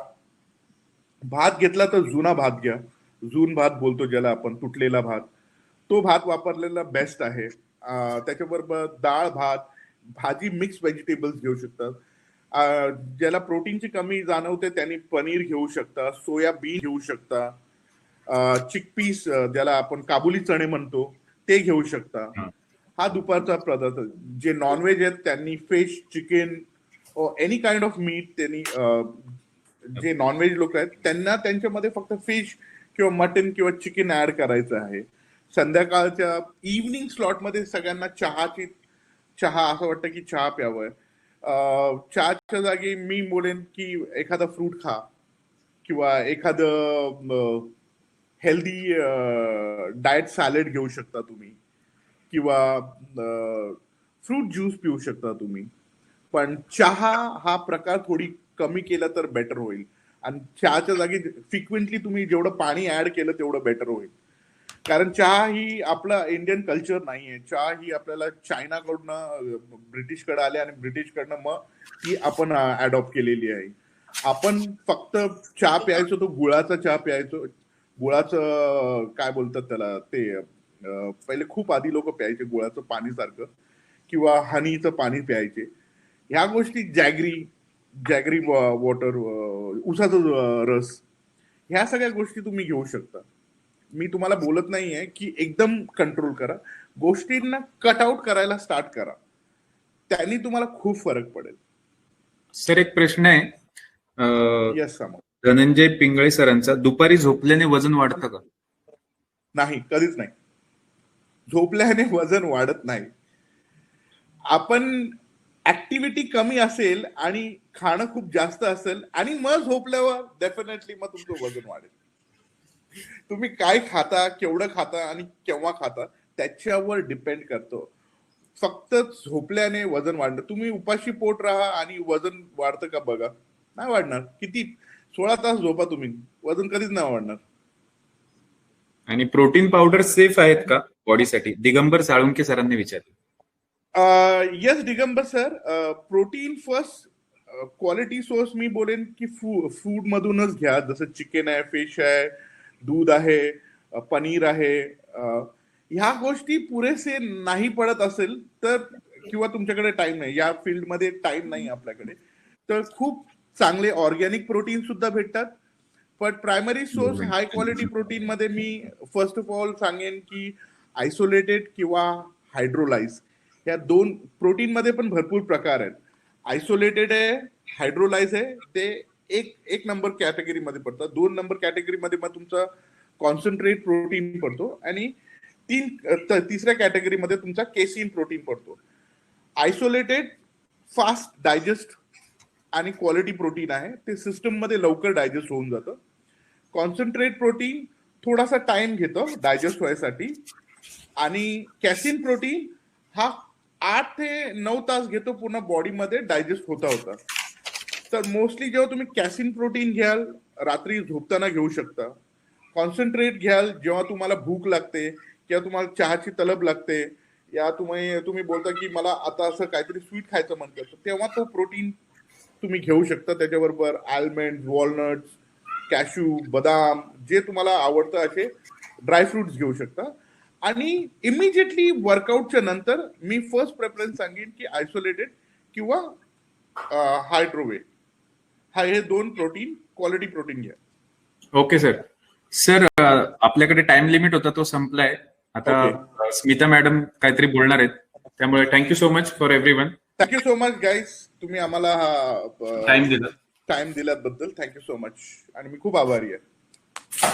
भात घेतला तर जुना भात घ्या. जून भात बोलतो ज्याला आपण, तुटलेला भात, तो भात वापरलेला बेस्ट आहे. त्याच्याबरोबर डाळ, भात, भाजी, मिक्स व्हेजिटेबल्स घेऊ शकतात. ज्याला प्रोटीनची कमी जाणवते त्यांनी पनीर घेऊ शकता, सोयाबीन घेऊ शकता. चिकपीस ज्याला आपण काबुली चणे म्हणतो ते घेऊ शकता. हा दुपारचा पदार्थ. जे नॉनव्हेज आहेत त्यांनी fish, chicken, any kind of meat, त्यांनी जे नॉनव्हेज लोक आहेत त्यांना त्यांच्यामध्ये फक्त फिश किंवा मटन किंवा चिकन ऍड करायचं आहे. संध्याकाळच्या इव्हनिंग स्लॉटमध्ये सगळ्यांना चहा असं वाटतं की चहा प्यावं. चहाच्या जागी मी बोलेन की एखादा फ्रूट खा किंवा एखादं हेल्दी डाएट सॅलड घेऊ शकता तुम्ही किंवा फ्रूट ज्यूस पिऊ शकता तुम्ही. पण चहा हा प्रकार थोडी कमी केला तर बेटर होईल. आणि चहाच्या जागी फ्रिक्वेंटली तुम्ही जेवढं पाणी ऍड केलं तेवढं बेटर होईल. कारण चहा ही आपला इंडियन कल्चर नाहीये. चहा ही आपल्याला चायनाकडनं ब्रिटिशकडे आले आणि ब्रिटिशकडनं मग ती आपण अडॉप्ट केलेली आहे. आपण फक्त चहा प्यायचो तो गुळाचा चहा प्यायचो. गुळाचं काय बोलतात त्याला ते पहिले खूप आधी लोक प्यायचे गुळाचं पाणी सारखं किंवा हनीचं पाणी प्यायचे. ह्या गोष्टी जॅगरी वॉटर, उसाचा रस, ह्या सगळ्या गोष्टी तुम्ही घेऊ शकता. मी तुम्हाला बोलत नाहीये की एकदम कंट्रोल करा. गोष्टींना कट आउट करायला स्टार्ट करा. त्यांनी तुम्हाला खूप फरक पडेल. सर एक प्रश्न आहे. येस समोर. धनंजय पिंगळे सरांचा, दुपारी झोपल्याने वजन वाढतं का? नाही, कधीच नाही. झोपल्याने वजन वाढत नाही. आपण ऍक्टिव्हिटी कमी असेल आणि खाणं खूप जास्त असेल आणि मग झोपल्यावर डेफिनेटली मग तुमचं वजन वाढेल. तुम्ही काय खाता, केवढं खाता आणि केव्हा खाता त्याच्यावर डिपेंड करतो. फक्त झोपल्याने वजन वाढणं, तुम्ही उपाशी पोट राहा आणि वजन वाढतं का बघा, नाही वाढणार. किती 16 तास झोपा तुम्ही, वजन कधीच नाही वाढणार. आणि प्रोटीन पावडर सेफ आहेत का बॉडीसाठी? दिगंबर साळुंके सरांनी विचारलं. Yes Digambar sir, protein first quality source मी बोलेन की फूड मधूनच घ्या. जसं चिकन आहे, फिश आहे, दूध आहे, पनीर आहे. ह्या गोष्टी पुरेसे नाही पडत असेल तर, किंवा तुमच्याकडे टाइम नाही, या फील्डमध्ये टाइम नाही आपल्याकडे, तर खूप चांगले ऑर्गॅनिक प्रोटीन सुद्धा भेटतात. पण primary source high quality protein मध्ये मी फर्स्ट ऑफ ऑल सांगेन की आयसोलेटेड किंवा हायड्रोलाइज, या दोन प्रोटीन मध्ये पण भरपूर प्रकार आहेत. आयसोलेटेड आहे, हायड्रोलाइज आहे, ते एक नंबर कॅटेगरीमध्ये पडतात. 2 नंबर कॅटेगरीमध्ये मग तुमचा कॉन्सन्ट्रेट प्रोटीन पडतो आणि तिसऱ्या कॅटेगरीमध्ये तुमचा केसिन प्रोटीन पडतो. आयसोलेटेड फास्ट डायजेस्ट आणि क्वालिटी प्रोटीन आहे, ते सिस्टम मध्ये लवकर डायजेस्ट होऊन जातं. कॉन्सन्ट्रेट प्रोटीन थोडासा टाइम घेतं डायजेस्ट व्हायसाठी आणि कॅसिन प्रोटीन हा 8 ते 9 तास घेतो पूर्ण बॉडीमध्ये डायजेस्ट होता. तर मोस्टली जेव्हा तुम्ही कॅसिन प्रोटीन घ्याल रात्री झोपताना घेऊ शकता. कॉन्सन्ट्रेट घ्याल जेव्हा तुम्हाला भूक लागते किंवा तुम्हाला चहाची तलब लागते, या तुम्ही बोलता की मला आता असं काहीतरी स्वीट खायचं मन करतं, तेव्हा तो प्रोटीन तुम्ही घेऊ शकता. त्याच्याबरोबर आल्मंड, वॉलनट्स, कॅशू, बदाम, जे तुम्हाला आवडतं असे ड्रायफ्रुट्स घेऊ शकता. आणि इमिजिएटली वर्कआउटच्या नंतर मी फर्स्ट प्रेफरन्स सांगेन की आयसोलेटेड किंवा हायड्रोवे, हे 2 प्रोटीन क्वालिटी प्रोटीन घ्या. Okay sir. सर आपल्याकडे टाइम लिमिट होता, तो संपलाय आता. स्मिता मॅडम काहीतरी बोलणार आहेत, त्यामुळे thank you so much for everyone. Thank you so much guys, तुम्ही आम्हाला हा टाइम दिल्याबद्दल थँक्यू सो मच आणि मी खूप आभारी आहे.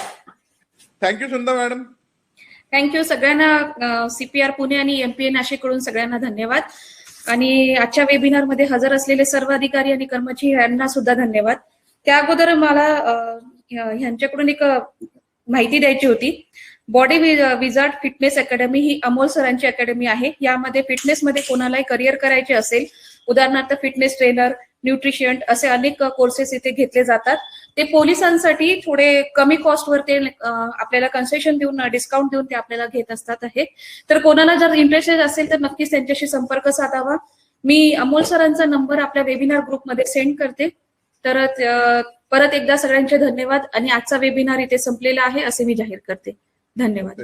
थँक्यू सुंदर मॅडम. थँक्यू सगळ्यांना. सीपीआर पुणे आणि एमपीए नाशिककडून सगळ्यांना धन्यवाद. आणि आजच्या वेबिनारमध्ये हजर असलेले सर्व अधिकारी आणि कर्मचारी यांना सुद्धा धन्यवाद. त्या अगोदर मला ह्यांच्याकडून एक माहिती द्यायची होती. बॉडी विझार्ड फिटनेस अकॅडमी ही अमोल सरांची अकॅडमी आहे. यामध्ये फिटनेसमध्ये कोणालाही करिअर करायचे असेल, उदाहरणार्थ फिटनेस ट्रेनर, न्यूट्रिशियन, असे अनेक कोर्सेस इथे घेतले जातात. ते पोलिसांसाठी थोडे कमी कॉस्टवर ते आपल्याला कन्सेशन देऊन, डिस्काउंट देऊन ते आपल्याला घेत असतात आहे. तर कोणाला जर इंटरेस्टेड असेल तर नक्कीच त्यांच्याशी संपर्क साधावा. मी अमोल सरांचा नंबर आपल्या वेबिनार ग्रुपमध्ये सेंड करते. तर परत एकदा सगळ्यांचे धन्यवाद आणि आजचा वेबिनार इथे संपलेला आहे असे मी जाहीर करते. धन्यवाद.